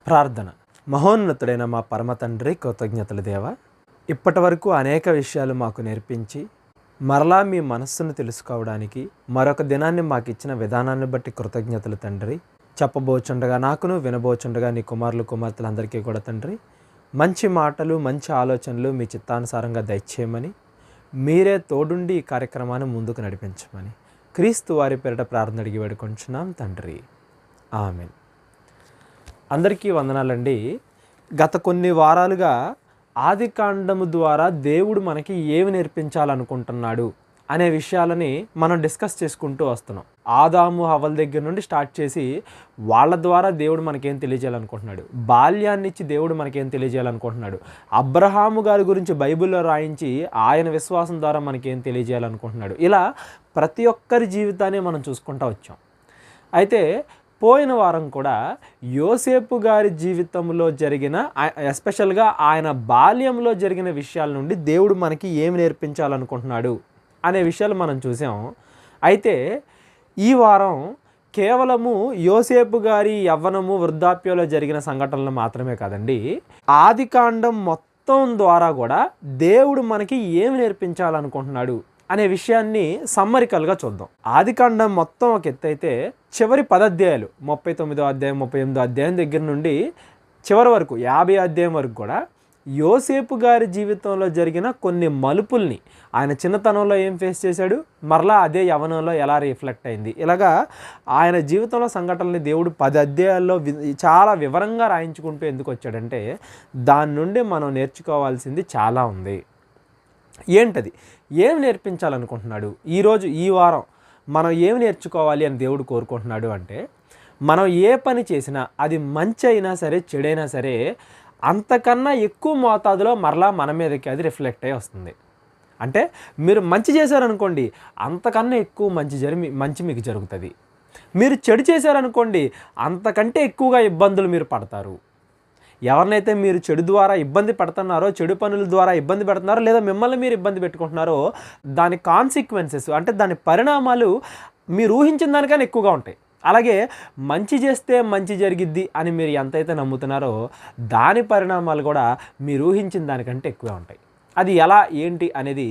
ప్రార్థన. మహోన్నతుడైన మా పరమ తండ్రి, కృతజ్ఞతలు దేవా, ఇప్పటి వరకు అనేక విషయాలు మాకు నేర్పించి మరలా మీ మనస్సును తెలుసుకోవడానికి మరొక దినాన్ని మాకు ఇచ్చిన విధానాన్ని బట్టి కృతజ్ఞతలు తండ్రి. చెప్పబోచుండగా నాకును, వినబోచుండగా నీ కుమారులు కుమార్తెలందరికీ కూడా తండ్రి మంచి మాటలు, మంచి ఆలోచనలు మీ చిత్తానుసారంగా దయచేయమని, మీరే తోడుండి ఈ కార్యక్రమాన్ని ముందుకు నడిపించమని క్రీస్తు వారి పేరిట ప్రార్థన అడిగి వేడుకొంచున్నాం తండ్రి. ఆమెన్. అందరికీ వందనాలండి. గత కొన్ని వారాలుగా ఆదికాండము ద్వారా దేవుడు మనకి ఏమి నేర్పించాలనుకుంటున్నాడు అనే విషయాలని మనం డిస్కస్ చేసుకుంటూ వస్తున్నాం. ఆదాము హవ్వల దగ్గర నుండి స్టార్ట్ చేసి వాళ్ళ ద్వారా దేవుడు మనకేం తెలియజేయాలనుకుంటున్నాడు, బాల్యాన్ని ఇచ్చి దేవుడు మనకేం తెలియజేయాలనుకుంటున్నాడు, అబ్రహాము గారి గురించి బైబిల్లో రాయించి ఆయన విశ్వాసం ద్వారా మనకేం తెలియజేయాలనుకుంటున్నాడు. ఇలా ప్రతి ఒక్కరి జీవితాన్ని మనం చూసుకుంటూ వచ్చాం. అయితే పోయిన వారం కూడా యోసేపు గారి జీవితంలో జరిగిన, ఎస్పెషల్గా ఆయన బాల్యంలో జరిగిన విషయాల నుండి దేవుడు మనకి ఏమి నేర్పించాలనుకుంటున్నాడు అనే విషయాలు మనం చూసాం. అయితే ఈ వారం కేవలము యోసేపు గారి యవ్వనము, వృద్ధాప్యంలో జరిగిన సంఘటనలు మాత్రమే కాదండి, ఆదికాండం మొత్తం ద్వారా కూడా దేవుడు మనకి ఏమి నేర్పించాలనుకుంటున్నాడు అనే విషయాన్ని సమ్మరికల్గా చూద్దాం. ఆదికాండం మొత్తం ఒక ఎత్తు అయితే చివరి 10 అధ్యాయాలు, 39వ అధ్యాయం, 38వ అధ్యాయం దగ్గర నుండి చివరి వరకు 50 అధ్యాయం వరకు కూడా యోసేపు గారి జీవితంలో జరిగిన కొన్ని మలుపుల్ని, ఆయన చిన్నతనంలో ఏం ఫేస్ చేశాడు, మరలా అదే యవ్వనంలో ఎలా రిఫ్లెక్ట్ అయింది, ఇలాగా ఆయన జీవితంలో సంఘటనల్ని దేవుడు 10 అధ్యాయాల్లో చాలా వివరంగా రాయించుకుంటూ ఎందుకు వచ్చాడంటే దాని నుండి మనం నేర్చుకోవాల్సింది చాలా ఉంది. ఏంటది, ఏం నేర్పించాలనుకుంటున్నాడు, ఈరోజు ఈ వారం మనం ఏమి నేర్చుకోవాలి అని దేవుడు కోరుకుంటున్నాడు అంటే, మనం ఏ పని చేసినా అది మంచి అయినా సరే చెడైనా సరే అంతకన్నా ఎక్కువ మోతాదులో మరలా మన మీదకి అది రిఫ్లెక్ట్ అయ్యి వస్తుంది. అంటే మీరు మంచి చేశారనుకోండి, అంతకన్నా ఎక్కువ మంచి మీకు జరుగుతుంది. మీరు చెడు చేశారనుకోండి, అంతకంటే ఎక్కువగా ఇబ్బందులు మీరు పడతారు. ఎవరినైతే మీరు చెడు ద్వారా ఇబ్బంది పడుతున్నారో, చెడు పనుల ద్వారా ఇబ్బంది పెడుతున్నారో, లేదా మిమ్మల్ని మీరు ఇబ్బంది పెట్టుకుంటున్నారో, దాని కాన్సిక్వెన్సెస్ అంటే దాని పరిణామాలు మీరు ఊహించిన దానికన్నా ఎక్కువగా ఉంటాయి. అలాగే మంచి చేస్తే మంచి జరిగిద్ది అని మీరు ఎంతైతే నమ్ముతున్నారో దాని పరిణామాలు కూడా మీరు ఊహించిన దానికంటే ఎక్కువే ఉంటాయి. అది ఎలా ఏంటి అనేది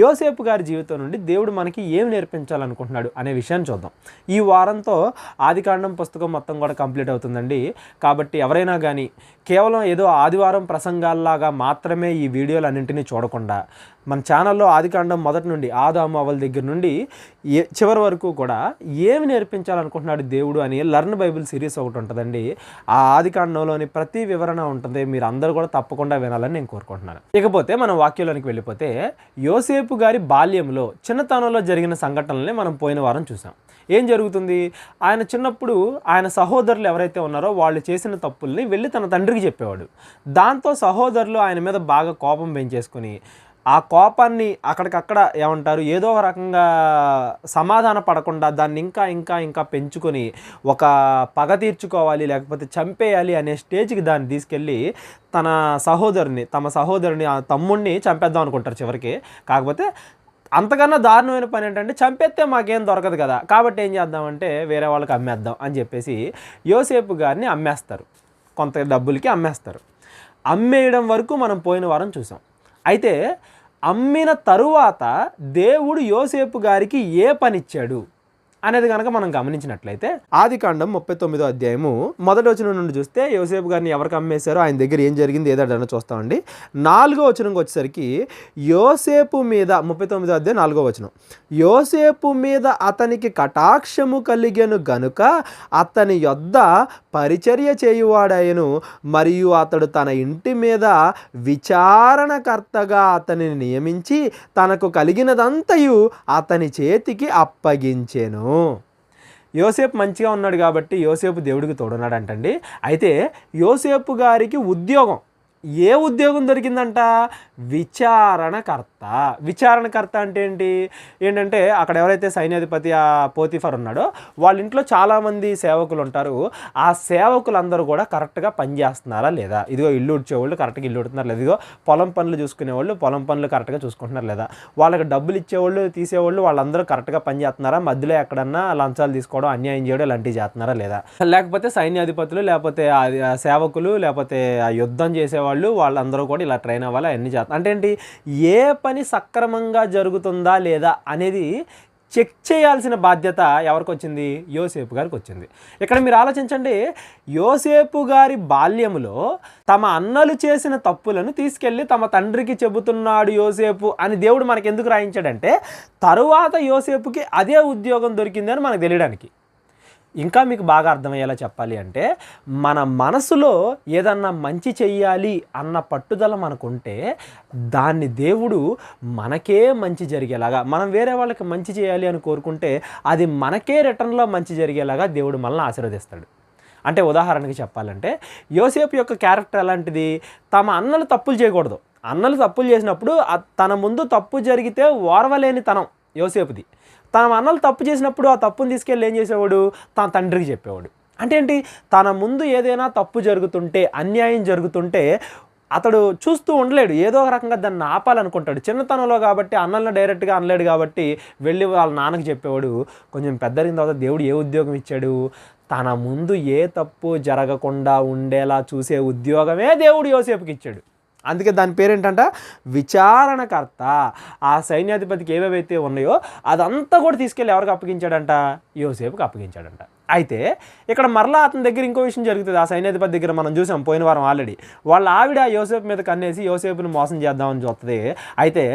యోసేపు గారి జీవితం నుండి దేవుడు మనకి ఏమి నేర్పించాలనుకుంటున్నాడు అనే విషయాన్ని చూద్దాం. ఈ వారంతో ఆదికాండం పుస్తకం మొత్తం కూడా కంప్లీట్ అవుతుందండి. కాబట్టి ఎవరైనా కానీ కేవలం ఏదో ఆదివారం ప్రసంగాల్లాగా మాత్రమే ఈ వీడియోలు అన్నింటినీ చూడకుండా మన ఛానల్లో ఆదికాండం మొదటి నుండి, ఆదాము హవ్వల దగ్గర నుండి చివరి వరకు కూడా ఏమి నేర్పించాలనుకుంటున్నాడు దేవుడు అని లర్న్ బైబిల్ సిరీస్ ఒకటి ఉంటుందండి. ఆ ఆదికాండంలోని ప్రతి వివరణ ఉంటుంది. మీరు అందరూ కూడా తప్పకుండా వినాలని నేను కోరుకుంటున్నాను. ఇకపోతే మనం వాక్యంలోనికి వెళ్ళిపోతే, యోసేపు గారి బాల్యంలో, చిన్నతనంలో జరిగిన సంఘటనల్ని మనం పోయిన వారం చూసాం. ఏం జరుగుతుంది, ఆయన చిన్నప్పుడు ఆయన సహోదరులు ఎవరైతే ఉన్నారో వాళ్ళు చేసిన తప్పుల్ని వెళ్ళి తన తండ్రికి చెప్పేవాడు. దాంతో సహోదరులు ఆయన మీద బాగా కోపం పెంచేసుకుని ఆ కోపాన్ని అక్కడికక్కడ ఏమంటారు, ఏదో ఒక రకంగా సమాధాన పడకుండా దాన్ని ఇంకా ఇంకా ఇంకా పెంచుకొని ఒక పగ తీర్చుకోవాలి, లేకపోతే చంపేయాలి అనే స్టేజ్కి దాన్ని తీసుకెళ్ళి తమ సహోదరుని ఆ తమ్ముడిని చంపేద్దాం అనుకుంటారు చివరికి. కాకపోతే అంతకన్నా దారుణమైన పని ఏంటంటే, చంపేస్తే మాకేం దొరకదు కదా, కాబట్టి ఏం చేద్దామంటే వేరే వాళ్ళకి అమ్మేద్దాం అని చెప్పేసి యోసేపు గారిని అమ్మేస్తారు, కొంత డబ్బులకి అమ్మేస్తారు. అమ్మేయడం వరకు మనం పోయిన వారం చూసాం. అయితే అమ్మిన తరువాత దేవుడు యోసేపు గారికి ఏ పని ఇచ్చాడు అనేది కనుక మనం గమనించినట్లయితే, ఆదికాండం 39వ అధ్యాయము మొదటి వచనం నుండి చూస్తే యోసేపు గారిని ఎవరికి అమ్మేశారో, ఆయన దగ్గర ఏం జరిగింది ఏదైనా చూస్తామండి. 4వ వచనంకి వచ్చేసరికి యోసేపు మీద, 39వ అధ్యాయం 4వ వచనం, యోసేపు మీద అతనికి కటాక్షము కలిగెను గనుక అతని యొద్ద పరిచర్య చేయువాడాయను, మరియు అతడు తన ఇంటి మీద విచారణకర్తగా అతనిని నియమించి తనకు కలిగినదంతయు అతని చేతికి అప్పగించెను. యోసేపు మంచిగా ఉన్నాడు కాబట్టి యోసేపు దేవుడికి తోడున్నాడు అంటండి. అయితే యోసేపు గారికి ఉద్యోగం ఏ ఉద్యోగం దొరికిందంట? విచారణకర్త. విచారణకర్త అంటే ఏంటంటే అక్కడ ఎవరైతే సైన్యాధిపతి ఆ పోతీఫర్ ఉన్నాడో వాళ్ళ ఇంట్లో చాలామంది సేవకులు ఉంటారు. ఆ సేవకులందరూ కూడా కరెక్ట్గా పనిచేస్తున్నారా లేదా, ఇదిగో ఇల్లు ఉడ్చేవాళ్ళు కరెక్ట్గా ఇల్లు ఉడుతున్నారు లేదా, ఇదిగో పొలం పనులు చూసుకునేవాళ్ళు పొలం పనులు కరెక్ట్గా చూసుకుంటున్నారు లేదా, వాళ్ళకి డబ్బులు ఇచ్చేవాళ్ళు తీసేవాళ్ళు వాళ్ళందరూ కరెక్ట్గా పనిచేస్తున్నారా, మధ్యలో ఎక్కడన్నా లంచాలు తీసుకోవడం అన్యాయం చేయడం ఇలాంటివి చేస్తున్నారా లేదా, లేకపోతే సైన్యాధిపతులు లేకపోతే సేవకులు లేకపోతే ఆ యుద్ధం చేసేవాళ్ళు వాళ్ళందరూ కూడా ఇలా ట్రైన్ అవ్వాలి అన్నీ చేస్తారు. అంటే ఏంటి, ఏ పని సక్రమంగా జరుగుతుందా లేదా అనేది చెక్ చేయాల్సిన బాధ్యత ఎవరికి వచ్చింది? యోసేపు గారికి వచ్చింది. ఇక్కడ మీరు ఆలోచించండి, యోసేపు గారి బాల్యములో తమ అన్నలు చేసిన తప్పులను తీసుకెళ్ళి తమ తండ్రికి చెబుతున్నాడు యోసేపు అని దేవుడు మనకి ఎందుకు రాయించాడంటే తరువాత యోసేపుకి అదే ఉద్యోగం దొరికిందని మనకు తెలియడానికి. ఇంకా మీకు బాగా అర్థమయ్యేలా చెప్పాలి అంటే మన మనసులో ఏదన్నా మంచి చెయ్యాలి అన్న పట్టుదల మనకుంటే దాన్ని దేవుడు మనకే మంచి జరిగేలాగా, మనం వేరే వాళ్ళకి మంచి చేయాలి అని కోరుకుంటే అది మనకే రిటర్న్లో మంచి జరిగేలాగా దేవుడు మనల్ని ఆశీర్వదిస్తాడు. అంటే ఉదాహరణకి చెప్పాలంటే యోసేపు యొక్క క్యారెక్టర్ ఎలాంటిది? తమ అన్నలు తప్పులు చేయకూడదు. అన్నలు తప్పులు చేసినప్పుడు తన ముందు తప్పు జరిగితే ఓర్వలేని తనం యోసేపుది. తన అన్నలు తప్పు చేసినప్పుడు ఆ తప్పుని తీసుకెళ్ళి ఏం చేసేవాడు? తన తండ్రికి చెప్పేవాడు. అంటే ఏంటి, తన ముందు ఏదైనా తప్పు జరుగుతుంటే అన్యాయం జరుగుతుంటే అతడు చూస్తూ ఉండలేడు, ఏదో ఒక రకంగా దాన్ని ఆపాలనుకుంటాడు. చిన్నతనంలో కాబట్టి అన్నలను డైరెక్ట్గా అనలేడు కాబట్టి వెళ్ళి వాళ్ళ నాన్నకి చెప్పేవాడు. కొంచెం పెద్దరిన తర్వాత దేవుడు ఏ ఉద్యోగం ఇచ్చాడు? తన ముందు ఏ తప్పు జరగకుండా ఉండేలా చూసే ఉద్యోగమే దేవుడు యోసేపుకి ఇచ్చాడు. అందుకే దాని పేరేంటంట? విచారణకర్త. ఆ సైన్యాధిపతికి ఏవేవైతే ఉన్నాయో అదంతా కూడా తీసుకెళ్ళి ఎవరికి అప్పగించాడంట? యోసేపుకి అప్పగించాడంట. అయితే ఇక్కడ మరలా అతని దగ్గర ఇంకో విషయం జరుగుతుంది. ఆ సైన్యాధిపతి దగ్గర మనం చూసాం పోయిన వారం ఆల్రెడీ. వాళ్ళ ఆవిడ యోసేపు మీద కన్నేసి యోసేపుని మోసం చేద్దామని చూస్తుంది. అయితే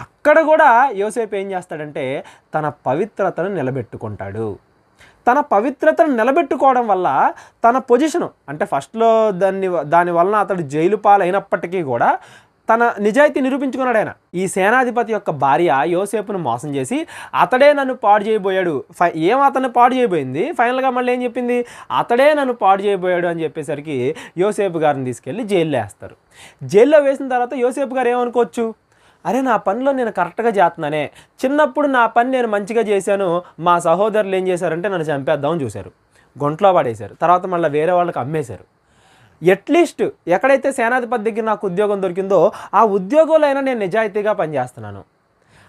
అక్కడ కూడా యోసేపు ఏం చేస్తాడంటే తన పవిత్రతను నిలబెట్టుకుంటాడు. తన పవిత్రతను నిలబెట్టుకోవడం వల్ల తన పొజిషను అంటే ఫస్ట్లో దానివలన అతడు జైలు పాలైనప్పటికీ కూడా తన నిజాయితీ నిరూపించుకున్నాడు ఆయన. ఈ సేనాధిపతి యొక్క భార్య యోసేపును మోసం చేసి అతడే నన్ను పాడు చేయబోయాడు, అతన్ని పాడు చేయబోయింది, ఫైనల్గా మళ్ళీ ఏం చెప్పింది? అతడే నన్ను పాడు చేయబోయాడు అని చెప్పేసరికి యోసేపు గారిని తీసుకెళ్ళి జైల్లో వేస్తారు. జైల్లో వేసిన తర్వాత యోసేపు గారు ఏమనుకోవచ్చు? అరే నా పనిలో నేను కరెక్ట్గా చేస్తున్నానే, చిన్నప్పుడు నా పని నేను మంచిగా చేశాను, మా సహోదరులు ఏం చేశారంటే నన్ను చంపేద్దామని చూశారు, గొంట్లో పడేశారు, తర్వాత మళ్ళీ వేరే వాళ్ళకి అమ్మేశారు. అట్లీస్ట్ ఎక్కడైతే సేనాధిపతి దగ్గర నాకు ఉద్యోగం దొరికిందో ఆ ఉద్యోగంలో అయినా నేను నిజాయితీగా పనిచేస్తున్నాను,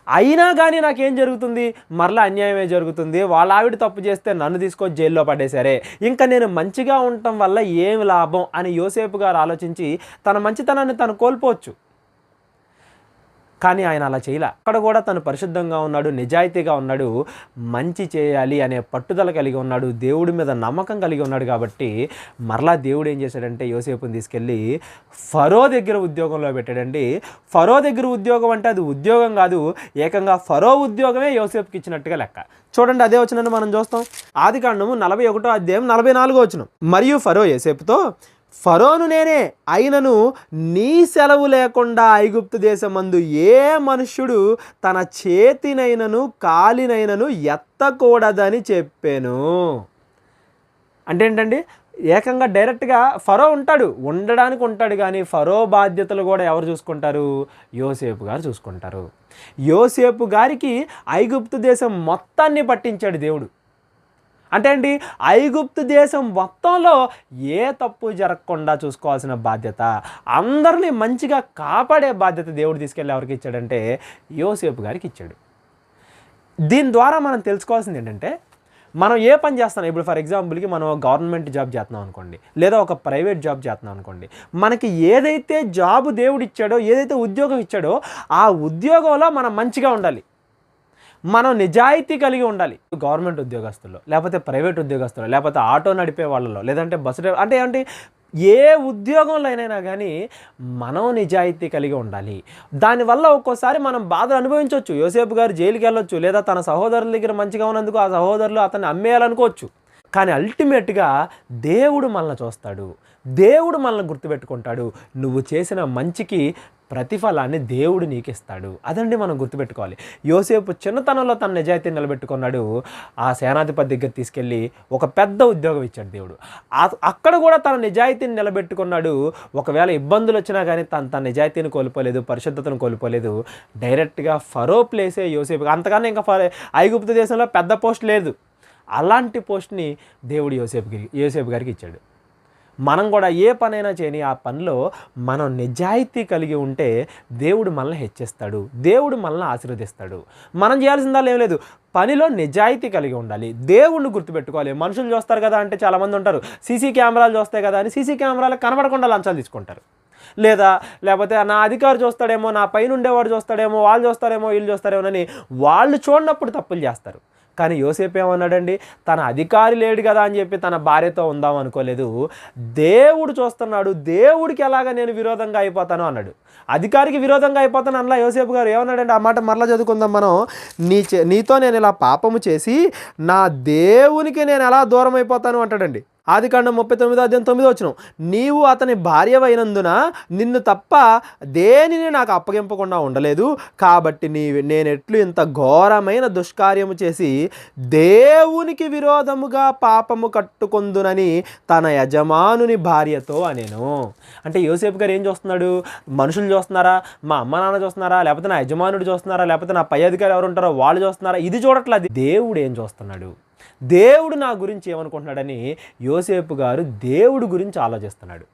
అయినా కానీ నాకేం జరుగుతుంది? మరలా అన్యాయమే జరుగుతుంది. వాళ్ళ ఆవిడ తప్పు చేస్తే నన్ను తీసుకొని జైల్లో పడేశారే, ఇంకా నేను మంచిగా ఉండటం వల్ల ఏమి లాభం అని యోసేపు గారు ఆలోచించి తన మంచితనాన్ని తను కోల్పోవచ్చు. కానీ ఆయన అలా చేయలే. అక్కడ కూడా తను పరిశుద్ధంగా ఉన్నాడు, నిజాయితీగా ఉన్నాడు, మంచి చేయాలి అనే పట్టుదల కలిగి ఉన్నాడు, దేవుడి మీద నమ్మకం కలిగి ఉన్నాడు. కాబట్టి మరలా దేవుడు ఏం చేశాడంటే యోసేపుని తీసుకెళ్ళి ఫరో దగ్గర ఉద్యోగంలో పెట్టాడండి. ఫరో దగ్గర ఉద్యోగం అంటే అది ఉద్యోగం కాదు, ఏకంగా ఫరో ఉద్యోగమే యోసేపుకి ఇచ్చినట్టుగా లెక్క. చూడండి, అదే వచనాన్ని మనం చూస్తాం. ఆదికాండము 41వ అధ్యాయం 44వ వచనం. మరియు ఫరో యోసేపుతో, ఫరోను నేనే, అయినను నీ సెలవు లేకుండా ఐగుప్తు దేశమందు ఏ మనుష్యుడు తన చేతినైనను కాలినైనను ఎత్తకూడదని చెప్పాను. అంటే ఏంటండి, ఏకంగా డైరెక్ట్గా ఫరో ఉండడానికి ఉంటాడు, కానీ ఫరో బాధ్యతలు కూడా ఎవరు చూసుకుంటారు? యోసేపు గారు చూసుకుంటారు. యోసేపు గారికి ఐగుప్తు దేశం మొత్తాన్ని పట్టించాడు దేవుడు. అంటే ఏంటి, ఐగుప్తు దేశం మొత్తంలో ఏ తప్పు జరగకుండా చూసుకోవాల్సిన బాధ్యత, అందరినీ మంచిగా కాపాడే బాధ్యత దేవుడు తీసుకెళ్ళి ఎవరికి ఇచ్చాడంటే యోసేపు గారికి ఇచ్చాడు. దీని ద్వారా మనం తెలుసుకోవాల్సింది ఏంటంటే, మనం ఏ పని చేస్తున్నాం, ఇప్పుడు ఫర్ ఎగ్జాంపుల్కి మనం గవర్నమెంట్ జాబ్ చేస్తున్నాం అనుకోండి, లేదా ఒక ప్రైవేట్ జాబ్ చేస్తున్నాం అనుకోండి, మనకి ఏదైతే జాబు దేవుడు ఇచ్చాడో, ఏదైతే ఉద్యోగం ఇచ్చాడో ఆ ఉద్యోగంలో మనం మంచిగా ఉండాలి, మనం నిజాయితీ కలిగి ఉండాలి. గవర్నమెంట్ ఉద్యోగస్తుల్లో, లేకపోతే ప్రైవేట్ ఉద్యోగస్తుల్లో, లేకపోతే ఆటో నడిపే వాళ్ళలో, లేదంటే బస్సు డ్రైవర్, అంటే ఏ ఉద్యోగంలో అయినా కానీ మనం నిజాయితీ కలిగి ఉండాలి. దానివల్ల ఒక్కోసారి మనం బాధలు అనుభవించవచ్చు. యోసేపు గారు జైలుకి వెళ్ళొచ్చు, లేదా తన సహోదరుల దగ్గర మంచిగా ఉన్నందుకు ఆ సహోదరులు అతన్ని అమ్మేయాలనుకోవచ్చు. కానీ అల్టిమేట్గా దేవుడు మనల్ని చూస్తాడు, దేవుడు మనల్ని గుర్తుపెట్టుకుంటాడు. నువ్వు చేసిన మంచికి ప్రతిఫలాన్ని దేవుడు నీకు ఇస్తాడు. అదండి మనం గుర్తుపెట్టుకోవాలి. యోసేపు చిన్నతనంలో తన నిజాయితీని నిలబెట్టుకున్నాడు. ఆ సేనాధిపతి దగ్గర తీసుకెళ్ళి ఒక పెద్ద ఉద్యోగం ఇచ్చాడు దేవుడు. అక్కడ కూడా తన నిజాయితీని నిలబెట్టుకున్నాడు. ఒకవేళ ఇబ్బందులు వచ్చినా కానీ తన నిజాయితీని కోల్పోలేదు, పరిశుద్ధతను కోల్పోలేదు. డైరెక్ట్గా ఫరో ప్లేసే యోసేపు. అంతకన్నా ఇంకా ఐగుప్తు దేశంలో పెద్ద పోస్ట్ లేదు. అలాంటి పోస్ట్ని దేవుడు యోసేపు గారికి ఇచ్చాడు. మనం కూడా ఏ పనైనా చేయని ఆ పనిలో మనం నిజాయితీ కలిగి ఉంటే దేవుడు మనల్ని హెచ్చిస్తాడు, దేవుడు మనల్ని ఆశీర్వదిస్తాడు. మనం చేయాల్సిందల్లా ఏం లేదు, పనిలో నిజాయితీ కలిగి ఉండాలి. దేవుడిని గుర్తుపెట్టుకోవాలి. మనుషులు చూస్తారు కదా అంటే చాలామంది ఉంటారు, సీసీ కెమెరాలు చూస్తాయి కదా అని సీసీ కెమెరాలకు కనబడకుండా లంచాలు తీసుకుంటారు. లేకపోతే నా అధికారి చూస్తాడేమో, నా పైన ఉండేవాడు చూస్తాడేమో, వాళ్ళు చూస్తారేమో, వీళ్ళు చూస్తారేమో అని వాళ్ళు చూడనప్పుడు తప్పులు చేస్తారు. కానీ యోసేపు ఏమన్నాడండి, తన అధికారి లేడు కదా అని చెప్పి తన భార్యతో ఉందాం అనుకోలేదు. దేవుడు చూస్తున్నాడు, దేవుడికి ఎలాగ నేను విరోధంగా అయిపోతాను అన్నాడు. అధికారికి విరోధంగా అయిపోతాను అలా యోసేపు గారు ఏమన్నాడండి, ఆ మాట మరలా చదువుకుందాం మనం. నీతో నేను ఇలా పాపము చేసి నా దేవునికి నేను ఎలా దూరం అయిపోతాను అంటాడండి. ఆదికాండం 39:9 నీవు అతని భార్యవైనందున నిన్ను తప్ప దేనిని నాకు అప్పగింపకుండా ఉండలేదు. కాబట్టి నేనెట్లు ఇంత ఘోరమైన దుష్కార్యము చేసి దేవునికి విరోధముగా పాపము కట్టుకొందునని తన యజమానుని భార్యతో అనేను. అంటే యోసేపు గారు ఏం చూస్తున్నాడు? మనుషులు చూస్తున్నారా, మా అమ్మ నాన్న చూస్తున్నారా, లేకపోతే నా యజమానుడు చూస్తున్నారా, లేకపోతే నా పై అధికారి ఎవరు ఉంటారో వాళ్ళు చూస్తున్నారా? ఇది చూడట్లేదు. దేవుడు ఏం చూస్తున్నాడు, దేవుడు నా గురించి ఏమనుకుంటున్నాడని యోసేపు గారు దేవుడు గురించి ఆలోచిస్తున్నాడు.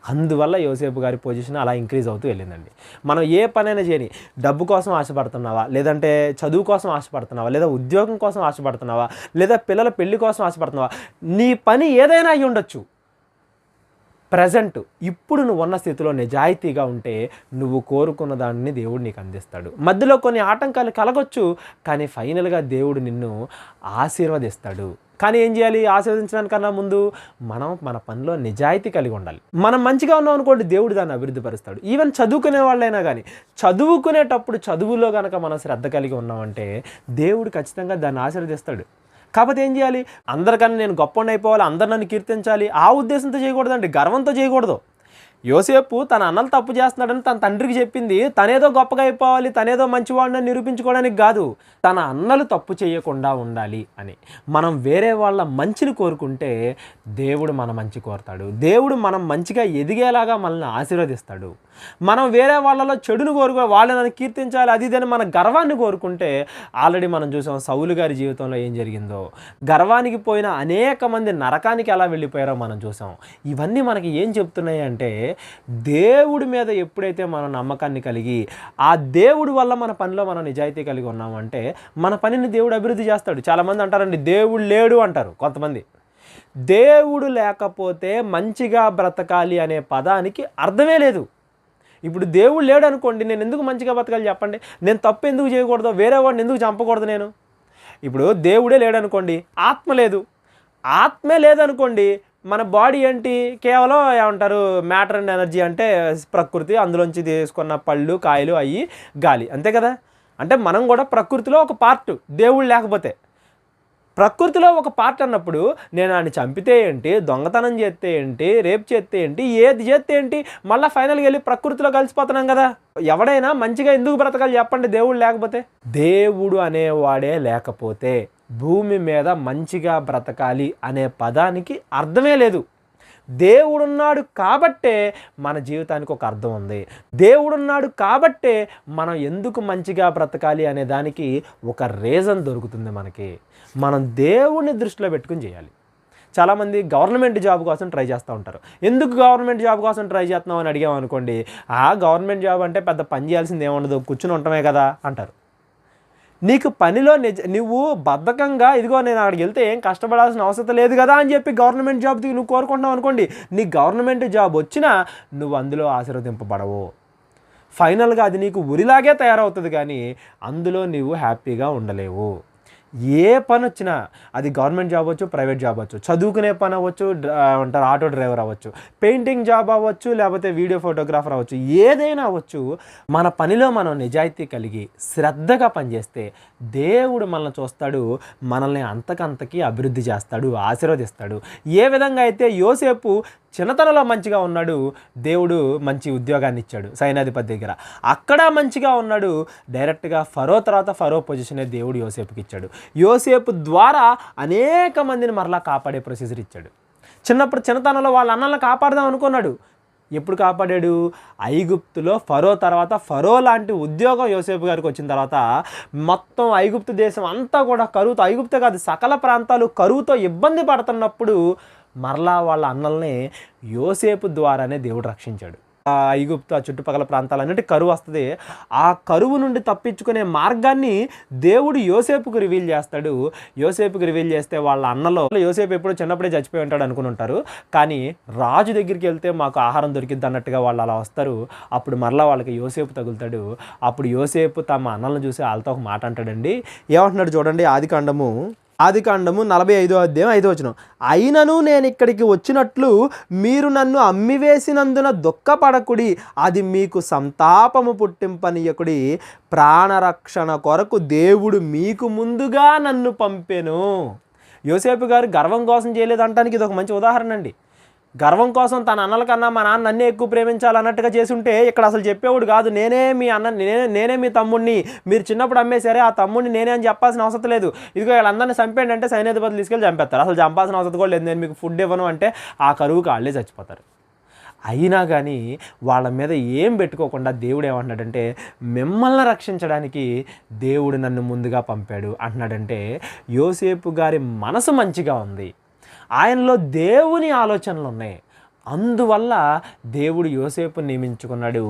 అందువల్ల యోసేపు గారి పొజిషన్ అలా ఇంక్రీజ్ అవుతూ వెళ్ళిందండి. మనం ఏ పనైనా చేయని, డబ్బు కోసం ఆశపడుతున్నావా, లేదంటే చదువు కోసం ఆశపడుతున్నావా, లేదా ఉద్యోగం కోసం ఆశపడుతున్నావా, లేదా పిల్లల పెళ్లి కోసం ఆశపడుతున్నావా, నీ పని ఏదైనా అయి ఉండొచ్చు. ప్రజెంట్ ఇప్పుడు నువ్వు ఉన్న స్థితిలో నిజాయితీగా ఉంటే నువ్వు కోరుకున్న దాన్ని దేవుడు నీకు అందిస్తాడు. మధ్యలో కొన్ని ఆటంకాలు కలగొచ్చు, కానీ ఫైనల్గా దేవుడు నిన్ను ఆశీర్వదిస్తాడు. కానీ ఏం చేయాలి? ఆశీర్వదించడానికన్నా ముందు మనం మన పనిలో నిజాయితీ కలిగి ఉండాలి. మనం మంచిగా ఉన్నాం అనుకోండి, దేవుడు దాన్ని అభివృద్ధి పరుస్తాడు. ఈవెన్ చదువుకునే వాళ్ళైనా కానీ చదువుకునేటప్పుడు చదువులో కనుక మనం శ్రద్ధ కలిగి ఉన్నామంటే దేవుడు ఖచ్చితంగా దాన్ని ఆశీర్వదిస్తాడు. కాకపోతే ఏం చేయాలి? అందరికన్నా నేను గొప్ప అయిపోవాలి, అందరు నన్ను కీర్తించాలి, ఆ ఉద్దేశంతో చేయకూడదండి, గర్వంతో చేయకూడదు. యోసేపు తన అన్నలు తప్పు చేస్తున్నాడని తన తండ్రికి చెప్పింది తనేదో గొప్పగా అయిపోవాలి, తనేదో మంచివాడిని నిరూపించుకోవడానికి కాదు, తన అన్నలు తప్పు చేయకుండా ఉండాలి అని. మనం వేరే వాళ్ళ మంచిని కోరుకుంటే దేవుడు మన మంచి కోరుతాడు. దేవుడు మనం మంచిగా ఎదిగేలాగా మనల్ని ఆశీర్వదిస్తాడు. మనం వేరే వాళ్ళలో చెడును వాళ్ళని నన్ను కీర్తించాలి అది ఇదని మన గర్వాన్ని కోరుకుంటే, ఆల్రెడీ మనం చూసాం సౌలు గారి జీవితంలో ఏం జరిగిందో. గర్వానికి పోయిన అనేక మంది నరకానికి ఎలా వెళ్ళిపోయారో మనం చూసాం. ఇవన్నీ మనకి ఏం చెప్తున్నాయి అంటే, దేవుడి మీద ఎప్పుడైతే మనం నమ్మకాన్ని కలిగి ఆ దేవుడి వల్ల మన పనిలో మనం నిజాయితీ కలిగి ఉన్నామంటే మన పనిని దేవుడు అభివృద్ధి చేస్తాడు. చాలామంది అంటారండి దేవుడు లేడు అంటారు కొంతమంది. దేవుడు లేకపోతే మంచిగా బ్రతకాలి అనే పదానికి అర్థమే లేదు. ఇప్పుడు దేవుడు లేడు అనుకోండి, నేను ఎందుకు మంచిగా బ్రతకాలి చెప్పండి? నేను తప్పు ఎందుకు చేయకూడదు? వేరే వాడిని ఎందుకు చంపకూడదు? నేను ఇప్పుడు దేవుడే లేడనుకోండి, ఆత్మ లేదు. ఆత్మే లేదనుకోండి, మన బాడీ ఏంటి? కేవలం ఏమంటారు, మ్యాటర్ అండ్ ఎనర్జీ అంటే ప్రకృతి, అందులోంచి తీసుకున్న పళ్ళు కాయలు అయ్యి గాలి, అంతే కదా. అంటే మనం కూడా ప్రకృతిలో ఒక పార్ట్. దేవుడు లేకపోతే ప్రకృతిలో ఒక పార్ట్ అన్నప్పుడు నేను ఆయన చంపితే ఏంటి, దొంగతనం చేస్తే ఏంటి, రేప్ చేస్తే ఏంటి, ఏది చేస్తే ఏంటి, మళ్ళీ ఫైనల్గా వెళ్ళి ప్రకృతిలో కలిసిపోతున్నాం కదా. ఎవడైనా మంచిగా ఎందుకు బ్రతకాలి చెప్పండి దేవుడు లేకపోతే? దేవుడు అనేవాడే లేకపోతే భూమి మీద మంచిగా బ్రతకాలి అనే పదానికి అర్థమే లేదు. దేవుడున్నాడు కాబట్టే మన జీవితానికి ఒక అర్థం ఉంది. దేవుడున్నాడు కాబట్టే మనం ఎందుకు మంచిగా బ్రతకాలి అనే దానికి ఒక రీజన్ దొరుకుతుంది మనకి. మనం దేవుడిని దృష్టిలో పెట్టుకుని చేయాలి. చాలామంది గవర్నమెంట్ జాబ్ కోసం ట్రై చేస్తూ ఉంటారు. ఎందుకు గవర్నమెంట్ జాబ్ కోసం ట్రై చేస్తున్నావు అని అడిగామనుకోండి, గవర్నమెంట్ జాబ్ అంటే పెద్ద పని చేయాల్సింది ఏముండదు, కూర్చుని ఉండటమే కదా అంటారు. నీకు పనిలో నువ్వు బద్ధకంగా ఇదిగో నేను అక్కడికి వెళ్తే ఏం కష్టపడాల్సిన అవసరం లేదు కదా అని చెప్పి గవర్నమెంట్ జాబ్ నువ్వు కోరుకుంటున్నావు అనుకోండి, నీ గవర్నమెంట్ జాబ్ వచ్చినా నువ్వు అందులో ఆశీర్వదింపబడవు. ఫైనల్గా అది నీకు ఉరిలాగే తయారవుతుంది, కానీ అందులో నువ్వు హ్యాపీగా ఉండలేవు. ఏ పని వచ్చినా అది గవర్నమెంట్ జాబ్ అవ్వచ్చు, ప్రైవేట్ జాబ్ అవ్వచ్చు, చదువుకునే పని అవ్వచ్చు, అంటారు ఆటో డ్రైవర్ అవ్వచ్చు, పెయింటింగ్ జాబ్ అవ్వచ్చు, లేకపోతే వీడియో ఫోటోగ్రాఫర్ అవ్వచ్చు, ఏదైనా అవ్వచ్చు. మన పనిలో మనం నిజాయితీ కలిగి శ్రద్ధగా పనిచేస్తే దేవుడు మనల్ని చూస్తాడు, మనల్ని అంతకంతకి అభివృద్ధి చేస్తాడు, ఆశీర్వదిస్తాడు. ఏ విధంగా అయితే యోసేపు చిన్నతనంలో మంచిగా ఉన్నాడు, దేవుడు మంచి ఉద్యోగాన్ని ఇచ్చాడు సైన్యాధిపతి దగ్గర. అక్కడ మంచిగా ఉన్నాడు, డైరెక్ట్గా ఫరో తర్వాత ఫరో పొజిషనే దేవుడు యోసేపుకి ఇచ్చాడు. యోసేపు ద్వారా అనేక మందిని మరలా కాపాడే ప్రొసీజర్ ఇచ్చాడు. చిన్నతనంలో వాళ్ళ అన్నలను కాపాడదాం అనుకున్నాడు. ఎప్పుడు కాపాడాడు? ఐగుప్తులో ఫరో తర్వాత ఫరో లాంటి ఉద్యోగం యోసేపు గారికి వచ్చిన తర్వాత మొత్తం ఐగుప్తు దేశం అంతా కూడా కరువుతో, ఐగుప్తే కాదు సకల ప్రాంతాలు కరువుతో ఇబ్బంది పడుతున్నప్పుడు మరలా వాళ్ళ అన్నల్ని యోసేపు ద్వారానే దేవుడు రక్షించాడు. ఆ ఐగుప్తు ఆ చుట్టుపక్కల ప్రాంతాలన్నిటి కరువు వస్తుంది. ఆ కరువు నుండి తప్పించుకునే మార్గాన్ని దేవుడు యోసేపుకు రివీల్ చేస్తాడు. యోసేపుకు రివీల్ చేస్తే వాళ్ళ అన్నలో యోసేపు ఎప్పుడు చిన్నప్పుడే చచ్చిపోయి ఉంటాడు అనుకుని ఉంటారు, కానీ రాజు దగ్గరికి వెళ్తే మాకు ఆహారం దొరికిద్ది అన్నట్టుగా వాళ్ళు అలా వస్తారు. అప్పుడు మరలా వాళ్ళకి యోసేపు తగులుతాడు. అప్పుడు యోసేపు తమ అన్నలను చూసి వాళ్ళతో ఒక మాట అంటాడండి. ఏమంటున్నాడు చూడండి, ఆదికాండము 45వ అధ్యాయం 5వ వచనం. అయినను నేను ఇక్కడికి వచ్చినట్లు మీరు నన్ను అమ్మివేసినందున దుఃఖపడకుడి, అది మీకు సంతాపము పుట్టింపనీయకుడి, ప్రాణరక్షణ కొరకు దేవుడు మీకు ముందుగా నన్ను పంపెను. యోసేపు గారు గర్వం కోసం చేయలేదంటానికి ఇది ఒక మంచి ఉదాహరణ అండి. గర్వం కోసం తన అన్నల కన్నా మా నాన్న నన్నే ఎక్కువ ప్రేమించాలన్నట్టుగా చేసుంటే ఇక్కడ అసలు చెప్పేవాడు కాదు, నేనే మీ అన్న, నేనే మీ తమ్ముడిని, మీరు చిన్నప్పుడు అమ్మేశారే ఆ తమ్ముడిని నేనే అని చెప్పాల్సిన అవసరం లేదు, ఇదిగో వీళ్ళందరినీ చంపేయండి అంటే సైన్యాధిపతులు తీసుకెళ్ళి చంపేస్తారు. అసలు చంపాల్సిన అవసరం కూడా లేదు, నేను మీకు ఫుడ్ ఇవ్వను అంటే ఆ కరువుకి వాళ్ళే చచ్చిపోతారు. అయినా కానీ వాళ్ళ మీద ఏం పెట్టుకోకుండా దేవుడు ఏమంటున్నాడంటే, మిమ్మల్ని రక్షించడానికి దేవుడు నన్ను ముందుగా పంపాడు అంటున్నాడంటే, యోసేపు గారి మనసు మంచిగా ఉంది, ఆయనలో దేవుని ఆలోచనలు ఉన్నాయి. అందువల్ల దేవుడు యోసేపుని నియమించుకున్నాడు,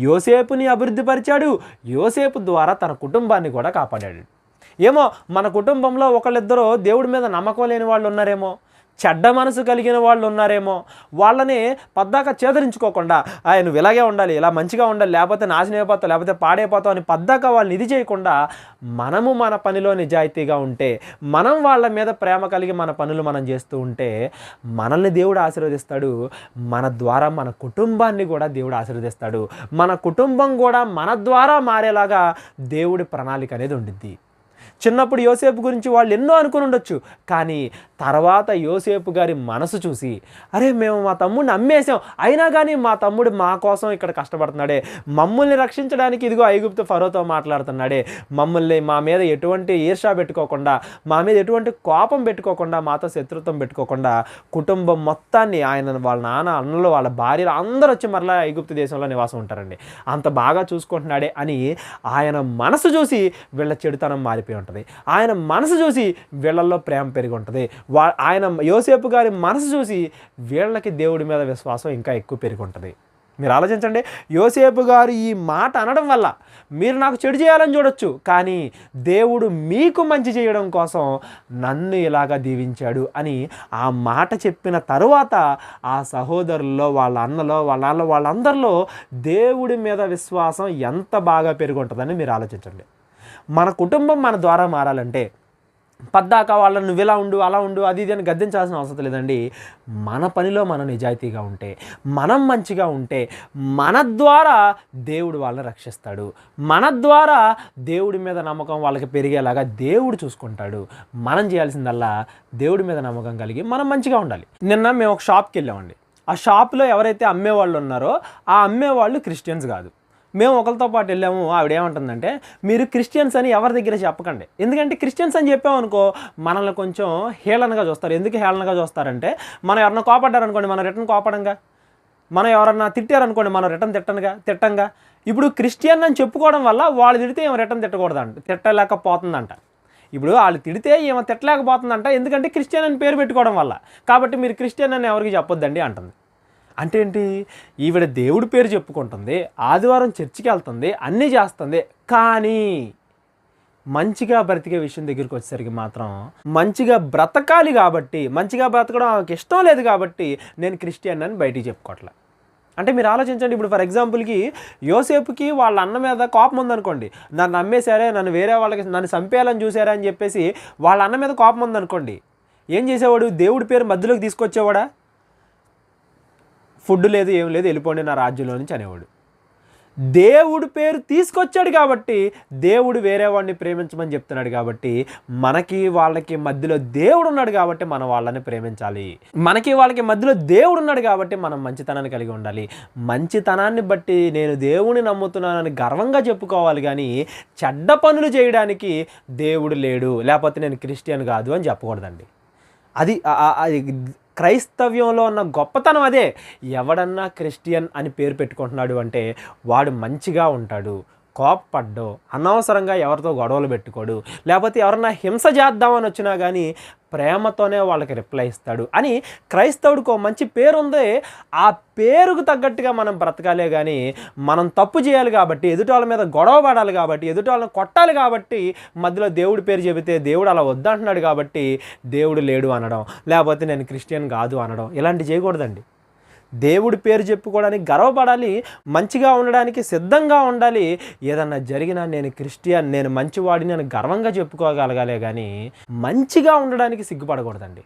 యోసేపుని అభివృద్ధిపరిచాడు, యోసేపు ద్వారా తన కుటుంబాన్ని కూడా కాపాడాడు. ఏమో మన కుటుంబంలో ఒకళ్ళిద్దరూ దేవుడి మీద నమ్మకం లేని వాళ్ళు ఉన్నారేమో, చెడ్డ మనసు కలిగిన వాళ్ళు ఉన్నారేమో, వాళ్ళని పద్దాక చేదరించుకోకుండా నువ్వు ఇలాగే ఉండాలి, ఇలా మంచిగా ఉండాలి, లేకపోతే నాశనం అయిపోతావు, లేకపోతే పాడైపోతావు అని పద్దాక వాళ్ళని ఇది చేయకుండా మనము మన పనిలో నిజాయితీగా ఉంటే, మనం వాళ్ళ మీద ప్రేమ కలిగి మన పనులు మనం చేస్తూ ఉంటే మనల్ని దేవుడు ఆశీర్వదిస్తాడు. మన ద్వారా మన కుటుంబాన్ని కూడా దేవుడు ఆశీర్వదిస్తాడు. మన కుటుంబం కూడా మన ద్వారా మారేలాగా దేవుడి ప్రణాళిక అనేది ఉండిద్ది. చిన్నప్పుడు యోసేపు గురించి వాళ్ళు ఎన్నో అనుకుని ఉండొచ్చు, కానీ తర్వాత యోసేపు గారి మనసు చూసి, అరే మేము మా తమ్ముడిని అమ్మేసాం, అయినా కానీ మా తమ్ముడు మా కోసం ఇక్కడ కష్టపడుతున్నాడే, మమ్మల్ని రక్షించడానికి ఇదిగో ఐగుప్తు ఫరోతో మాట్లాడుతున్నాడే, మమ్మల్ని మా మీద ఎటువంటి ఈర్ష్య పెట్టుకోకుండా, మా మీద ఎటువంటి కోపం పెట్టుకోకుండా, మాతో శత్రుత్వం పెట్టుకోకుండా కుటుంబం మొత్తాన్ని ఆయన, వాళ్ళ నాన్న, అన్నలు, వాళ్ళ భార్యలు అందరూ వచ్చి మరలా ఐగుప్తు దేశంలో నివాసం ఉంటారండి, అంత బాగా చూసుకుంటున్నాడే అని ఆయన మనసు చూసి వీళ్ళ చెడుతనం మారిపోయి ఉంటుంది. ఆయన మనసు చూసి వీళ్ళల్లో ప్రేమ పెరిగి ఉంటుంది. ఆయన యోసేపు గారి మనసు చూసి వీళ్ళకి దేవుడి మీద విశ్వాసం ఇంకా ఎక్కువ పెరిగి ఉంటుంది. మీరు ఆలోచించండి, యోసేపు గారు ఈ మాట అనడం వల్ల మీరు నాకు చెడు చేయాలని చూడొచ్చు, కానీ దేవుడు మీకు మంచి చేయడం కోసం నన్ను ఇలాగా దీవించాడు అని ఆ మాట చెప్పిన తరువాత ఆ సహోదరుల్లో, వాళ్ళ అన్నలో, వాళ్ళ నాన్నలో, వాళ్ళందరిలో దేవుడి మీద విశ్వాసం ఎంత బాగా పెరిగి ఉంటుందని మీరు ఆలోచించండి. మన కుటుంబం మన ద్వారా మారాలంటే పద్దాక వాళ్ళని నువ్వు ఇలా ఉండు, అలా ఉండు, అది ఇది అని గద్దించాల్సిన అవసరం లేదండి. మన పనిలో మనం నిజాయితీగా ఉంటే, మనం మంచిగా ఉంటే మన ద్వారా దేవుడు వాళ్ళని రక్షిస్తాడు. మన ద్వారా దేవుడి మీద నమ్మకం వాళ్ళకి పెరిగేలాగా దేవుడు చూసుకుంటాడు. మనం చేయాల్సిందల్లా దేవుడి మీద నమ్మకం కలిగి మనం మంచిగా ఉండాలి. నిన్న మేము ఒక షాప్కి వెళ్ళామండి. ఆ షాప్లో ఎవరైతే అమ్మేవాళ్ళు ఉన్నారో ఆ అమ్మేవాళ్ళు క్రిస్టియన్స్ కాదు. మేము ఒకరితో పాటు వెళ్ళాము. ఆవిడ ఏమంటుందంటే, మీరు క్రిస్టియన్స్ అని ఎవరి దగ్గర చెప్పకండి, ఎందుకంటే క్రిస్టియన్స్ అని చెప్పామనుకో మనల్ని కొంచెం హేళనగా చూస్తారు. ఎందుకు హేళనగా చూస్తారంటే, మనం ఎవరన్నా కోపడ్డారనుకోండి మనం రిటర్న్ కోపడంగా, మనం ఎవరన్నా తిట్టారనుకోండి మనం రిటర్న్ తిట్టంగా. ఇప్పుడు క్రిస్టియన్ అని చెప్పుకోవడం వల్ల వాళ్ళు తిడితే ఏమో రిటర్న్ తిట్టకూడదంట, తిట్టలేకపోతుందంట. ఇప్పుడు వాళ్ళు తిడితే ఏమో తిట్టలేకపోతుందంట, ఎందుకంటే క్రిస్టియన్ అని పేరు పెట్టుకోవడం వల్ల. కాబట్టి మీరు క్రిస్టియన్ అని ఎవరికి చెప్పొద్దండి అంటుంది. అంటే ఏంటి, ఈవిడ దేవుడి పేరు చెప్పుకుంటుంది, ఆదివారం చర్చికి వెళ్తుంది, అన్నీ చేస్తుంది, కానీ మంచిగా బ్రతికే విషయం దగ్గరికి వచ్చేసరికి మాత్రం మంచిగా బ్రతకాలి కాబట్టి, మంచిగా బ్రతకడం ఆమెకి ఇష్టం లేదు కాబట్టి నేను క్రిస్టియన్ అని బయటికి చెప్పుకోవట్లే. అంటే మీరు ఆలోచించండి, ఇప్పుడు ఫర్ ఎగ్జాంపుల్కి యోసేపుకి వాళ్ళ అన్న మీద కోపం ఉందనుకోండి, నన్ను అమ్మేశారే, నన్ను వేరే వాళ్ళకి నన్ను చంపేయాలని చూసారా అని చెప్పేసి వాళ్ళ అన్న మీద కోపం ఉందనుకోండి, ఏం చేసేవాడు? దేవుడి పేరు మధ్యలోకి తీసుకొచ్చేవాడా? ఫుడ్ లేదు, ఏం లేదు, వెళ్ళిపోండి నా రాజ్యంలో నుంచి అనేవాడు. దేవుడు పేరు తీసుకొచ్చాడు కాబట్టి దేవుడు వేరే వాడిని ప్రేమించమని చెప్తున్నాడు కాబట్టి మనకి వాళ్ళకి మధ్యలో దేవుడు ఉన్నాడు కాబట్టి మనం వాళ్ళని ప్రేమించాలి. మనకి వాళ్ళకి మధ్యలో దేవుడు ఉన్నాడు కాబట్టి మనం మంచితనాన్ని కలిగి ఉండాలి. మంచితనాన్ని బట్టి నేను దేవుని నమ్ముతున్నానని గర్వంగా చెప్పుకోవాలి కానీ చెడ్డ పనులు చేయడానికి దేవుడు లేడు, లేకపోతే నేను క్రిస్టియన్ కాదు అని చెప్పకూడదండి. అది క్రైస్తవ్యంలో ఉన్న గొప్పతనం అదే. ఎవడన్నా క్రిస్టియన్ అని పేరు పెట్టుకుంటున్నాడు అంటే వాడు మంచిగా ఉంటాడు, కోప్పడ్డో, అనవసరంగా ఎవరితో గొడవలు పెట్టుకోడు, లేకపోతే ఎవరన్నా హింస చేద్దామని వచ్చినా కానీ ప్రేమతోనే వాళ్ళకి రిప్లై ఇస్తాడు అని క్రైస్తవుడికి ఒక మంచి పేరు ఉంది. ఆ పేరుకు తగ్గట్టుగా మనం బ్రతకాలే కానీ మనం తప్పు చేయాలి కాబట్టి, ఎదుటి వాళ్ళ మీద గొడవ పడాలి కాబట్టి, ఎదుటి వాళ్ళని కొట్టాలి కాబట్టి మధ్యలో దేవుడి పేరు చెబితే దేవుడు అలా వద్దంటున్నాడు కాబట్టి దేవుడు లేడు అనడం, లేకపోతే నేను క్రిస్టియన్ కాదు అనడం, ఇలాంటివి చేయకూడదండి. దేవుడి పేరు చెప్పుకోవడానికి గర్వపడాలి, మంచిగా ఉండడానికి సిద్ధంగా ఉండాలి. ఏదన్నా జరిగినా నేను క్రిస్టియన్, నేను మంచివాడిని అని గర్వంగా చెప్పుకోగలగాలే కానీ మంచిగా ఉండడానికి సిగ్గుపడకూడదండి.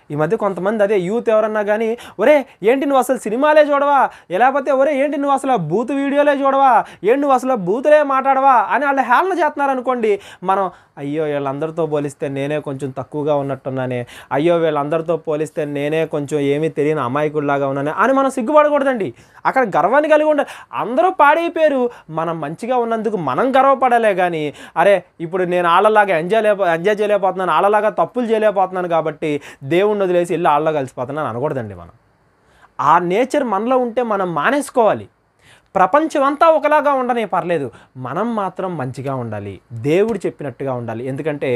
ఈ మధ్య కొంతమంది అదే యూత్ ఎవరన్నా కానీ ఒరే ఏంటి నువ్వు అసలు సినిమాలే చూడవా, లేకపోతే ఒరే ఏంటి నువ్వు అసలు బూత్ వీడియోలే చూడవా, ఏంటి నువ్వు అసలు బూతులే మాట్లాడవా అని వాళ్ళు హేళన చేస్తున్నారు అనుకోండి. మనం అయ్యో వీళ్ళందరితో పోలిస్తే నేనే కొంచెం తక్కువగా ఉన్నట్టున్నానే, అయ్యో వీళ్ళందరితో పోలిస్తే నేనే కొంచెం ఏమీ తెలియని అమాయకుడిలాగా ఉన్నానే అని మనం సిగ్గుపడకూడదండి. అక్కడ గర్వాన్ని కలిగి ఉండాలి. అందరూ పాడైపోయారు, మనం మంచిగా ఉన్నందుకు మనం గర్వపడాలే కానీ అరే ఇప్పుడు నేను వాళ్ళలాగా ఎంజాయ్ చేయలేకపోతున్నాను, వాళ్ళలాగా తప్పులు చేయలేకపోతున్నాను కాబట్టి దేవుణ్ణి వదిలేసి వెళ్ళి వాళ్ళలో కలిసిపోతున్నాను అనకూడదండి. మనం ఆ నేచర్ మనలో ఉంటే మనం మానేసుకోవాలి. ప్రపంచం అంతా ఒకలాగా ఉండనే పర్లేదు, మనం మాత్రం మంచిగా ఉండాలి, దేవుడు చెప్పినట్టుగా ఉండాలి. ఎందుకంటే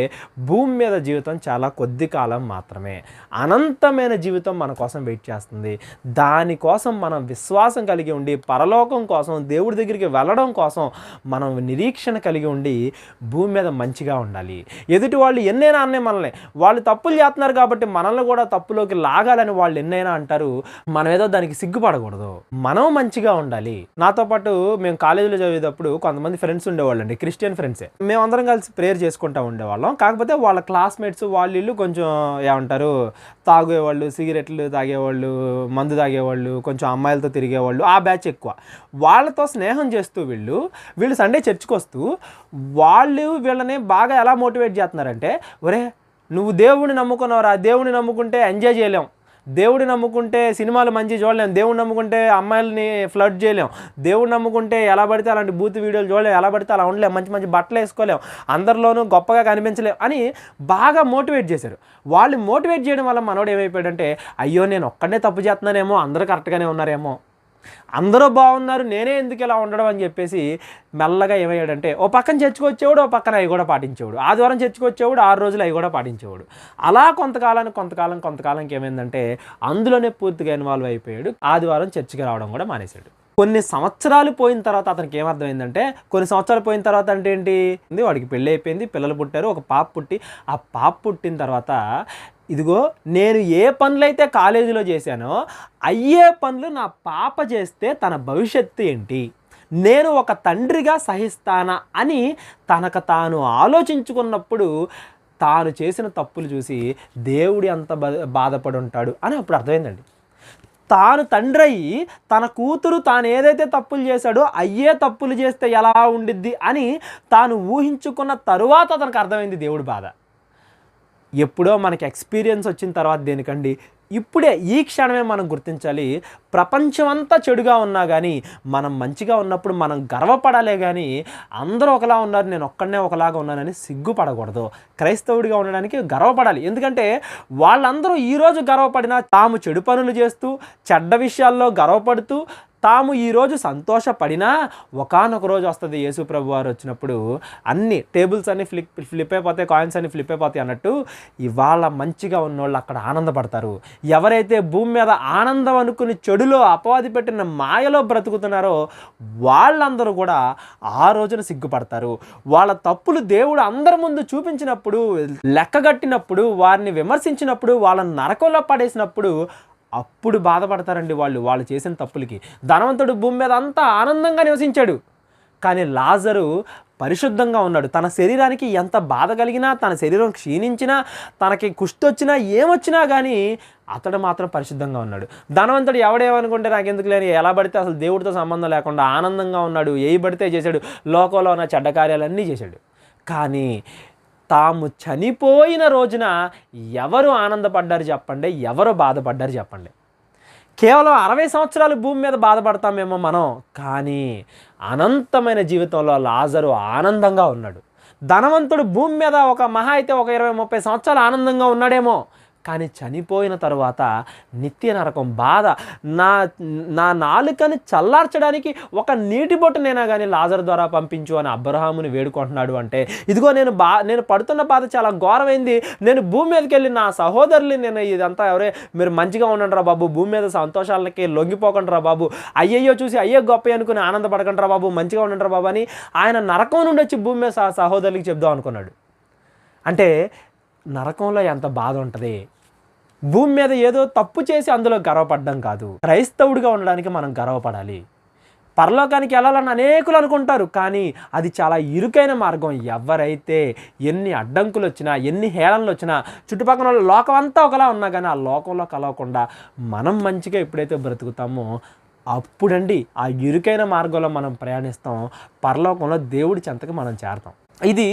భూమి మీద జీవితం చాలా కొద్ది కాలం మాత్రమే, అనంతమైన జీవితం మన కోసం వెయిట్ చేస్తుంది. దానికోసం మనం విశ్వాసం కలిగి ఉండి పరలోకం కోసం దేవుడి దగ్గరికి వెళ్ళడం కోసం మనం నిరీక్షణ కలిగి ఉండి భూమి మీద మంచిగా ఉండాలి. ఎదుటి వాళ్ళు ఎన్నైనా అన్నే మనల్ని, వాళ్ళు తప్పులు చేస్తున్నారు కాబట్టి మనల్ని కూడా తప్పులోకి లాగాలని వాళ్ళు ఎన్నైనా అంటారు, మనం ఏదో దానికి సిగ్గుపడకూడదు, మనం మంచిగా ఉండాలి. నాతో పాటు మేము కాలేజీలో చదివేటప్పుడు కొంతమంది ఫ్రెండ్స్ ఉండేవాళ్ళండి, క్రిస్టియన్ ఫ్రెండ్సే. మేమందరం కలిసి ప్రేయర్ చేసుకుంటూ ఉండేవాళ్ళం. కాకపోతే వాళ్ళ క్లాస్మేట్స్ వాళ్ళు కొంచెం ఏమంటారు తాగేవాళ్ళు, సిగరెట్లు తాగేవాళ్ళు, మందు తాగేవాళ్ళు, కొంచెం అమ్మాయిలతో తిరిగేవాళ్ళు, ఆ బ్యాచ్ ఎక్కువ. వాళ్ళతో స్నేహం చేస్తూ వీళ్ళు సండే చర్చ్కి వస్తూ వాళ్ళు వీళ్ళని బాగా ఎలా మోటివేట్ చేస్తున్నారంటే ఒరే నువ్వు దేవుడిని నమ్ముకున్నావురా, దేవుడిని నమ్ముకుంటే ఎంజాయ్ చేయలేం, దేవుడు నమ్ముకుంటే సినిమాలు మంచి చూడలేం, దేవుడు నమ్ముకుంటే అమ్మాయిలని ఫ్లడ్ చేయలేం, దేవుడు నమ్ముకుంటే ఎలా పడితే అలాంటి బూత్ వీడియోలు చూడలేం, ఎలా పడితే అలా ఉండలేం, మంచి మంచి బట్టలు వేసుకోలేం, అందరిలోనూ గొప్పగా కనిపించలేం అని బాగా మోటివేట్ చేశారు. వాళ్ళు మోటివేట్ చేయడం వల్ల మనోడు ఏమైపోయాడంటే అయ్యో నేను ఒక్కడే తప్పు చేస్తున్నానేమో, అందరూ కరెక్ట్గానే ఉన్నారేమో, అందరూ బాగున్నారు, నేనే ఎందుకు ఇలా ఉండడం అని చెప్పేసి మెల్లగా ఏమయ్యాడంటే ఓ పక్కన చర్చకొచ్చేవాడు, ఓ పక్కన అవి కూడా పాటించేవాడు, ఆదివారం చర్చకొచ్చేవాడు, 6 రోజులు అవి కూడా పాటించేవాడు. అలా కొంతకాలంకి ఏమైందంటే అందులోనే పూర్తిగా ఇన్వాల్వ్ అయిపోయాడు. ఆదివారం చర్చికి రావడం కూడా మానేశాడు. కొన్ని సంవత్సరాలు పోయిన తర్వాత అతనికి ఏమర్థమైందంటే, కొన్ని సంవత్సరాలు పోయిన తర్వాత అంటే ఏంటి, వాడికి పెళ్ళి అయిపోయింది, పిల్లలు పుట్టారు, ఒక పాప పుట్టి, ఆ పాప పుట్టిన తర్వాత ఇదిగో నేను ఏ పనులైతే కాలేజీలో చేశానో అయ్యే పనులు నా పాప చేస్తే తన భవిష్యత్తు ఏంటి, నేను ఒక తండ్రిగా సహిస్తానా అని తనకు తాను ఆలోచించుకున్నప్పుడు తాను చేసిన తప్పులు చూసి దేవుడు ఎంత బాధపడి ఉంటాడు అని అప్పుడు అర్థమైందండి. తాను తండ్రి అయ్యి తన కూతురు తాను ఏదైతే తప్పులు చేశాడో అయ్యే తప్పులు చేస్తే ఎలా ఉండిద్ది అని తాను ఊహించుకున్న తరువాత అతనికి అర్థమైంది దేవుడి బాధ. ఎప్పుడో మనకి ఎక్స్పీరియన్స్ వచ్చిన తర్వాత దేనికండి, ఇప్పుడే ఈ క్షణమే మనం గుర్తించాలి. ప్రపంచం అంతా చెడుగా ఉన్నా కానీ మనం మంచిగా ఉన్నప్పుడు మనం గర్వపడాలే కానీ అందరూ ఒకలా ఉన్నారు నేను ఒక్కడనే ఒకలాగా ఉన్నానని సిగ్గుపడకూడదు. క్రైస్తవుడిగా ఉండడానికి గర్వపడాలి. ఎందుకంటే వాళ్ళందరూ ఈరోజు గర్వపడినా తాము చెడు పనులు చేస్తూ చెడ్డ విషయాల్లో గర్వపడుతూ తాము ఈరోజు సంతోషపడినా ఒకానొక రోజు వస్తుంది యేసు ప్రభు వారు వచ్చినప్పుడు అన్ని టేబుల్స్ అన్ని ఫ్లిప్ అయిపోతాయి, కాయిన్స్ అన్ని ఫ్లిప్ అయిపోతాయి అన్నట్టు ఇవాళ మంచిగా ఉన్నోళ్ళు అక్కడ ఆనందపడతారు. ఎవరైతే భూమి మీద ఆనందం అనుకుని చెడులో అపవాది పెట్టిన మాయలో బ్రతుకుతున్నారో వాళ్ళందరూ కూడా ఆ రోజున సిగ్గుపడతారు. వాళ్ళ తప్పులు దేవుడు అందరి ముందు చూపించినప్పుడు, లెక్కగట్టినప్పుడు, వారిని విమర్శించినప్పుడు, వాళ్ళని నరకంలో పడేసినప్పుడు అప్పుడు బాధపడతారండి వాళ్ళు చేసిన తప్పులకి. ధనవంతుడు భూమి మీద అంతా ఆనందంగా నివసించాడు, కానీ లాజరు పరిశుద్ధంగా ఉన్నాడు. తన శరీరానికి ఎంత బాధ కలిగినా, తన శరీరం క్షీణించినా, తనకి కుష్టి వచ్చినా, ఏమొచ్చినా కానీ అతడు మాత్రం పరిశుద్ధంగా ఉన్నాడు. ధనవంతుడు ఎవడేమనుకుంటే నాకెందుకు లేని, ఎలా పడితే అసలు దేవుడితో సంబంధం లేకుండా ఆనందంగా ఉన్నాడు, ఏవి పడితే చేశాడు, లోకంలో ఉన్న చెడ్డ కార్యాలన్నీ చేశాడు. కానీ తాము చనిపోయిన రోజున ఎవరు ఆనందపడ్డారు చెప్పండి, ఎవరు బాధపడ్డారు చెప్పండి. కేవలం 60 సంవత్సరాలు భూమి మీద బాధపడతామేమో మనం, కానీ అనంతమైన జీవితంలో లాజరు ఆనందంగా ఉన్నాడు. ధనవంతుడు భూమి మీద ఒక మహా అయితే ఒక 20-30 సంవత్సరాలు ఆనందంగా ఉన్నాడేమో, కానీ చనిపోయిన తర్వాత నిత్య నరకం బాధ. నా నా నాలుకని చల్లార్చడానికి ఒక నీటి బొట్టునైనా కానీ లాజరు ద్వారా పంపించు అని అబ్రహాముని వేడుకుంటున్నాడు. అంటే ఇదిగో నేను పడుతున్న బాధ చాలా ఘోరమైంది, నేను భూమి మీదకి వెళ్ళి నా సహోదరుని నేను ఇదంతా మీరు మంచిగా ఉండండి రా బాబు, భూమి మీద సంతోషాలకి లొంగిపోకండి రా బాబు, అయ్యయ్యో చూసి అయ్యో గొప్ప అనుకుని ఆనందపడకండి రా బాబు, మంచిగా ఉండండి రా బాబు అని ఆయన నరకం నుండి వచ్చి భూమి మీద సహోదరులకి చెప్దాం అనుకున్నాడు. అంటే నరకంలో ఎంత బాధ ఉంటుంది. భూమి మీద ఏదో తప్పు చేసి అందులో గర్వపడడం కాదు, క్రైస్తవుడిగా ఉండడానికి మనం గర్వపడాలి. పరలోకానికి వెళ్ళాలని అనేకులు అనుకుంటారు, కానీ అది చాలా ఇరుకైన మార్గం. ఎవరైతే ఎన్ని అడ్డంకులు వచ్చినా, ఎన్ని హేళనలు వచ్చినా, చుట్టుపక్కల లోకం అంతా ఒకలా ఉన్నా కానీ ఆ లోకంలో కలవకుండా మనం మంచిగా ఎప్పుడైతే బ్రతుకుతామో అప్పుడండి ఆ ఇరుకైన మార్గంలో మనం ప్రయాణిస్తాం, పరలోకంలో దేవుడి చెంతకు మనం చేరతాం. ఇది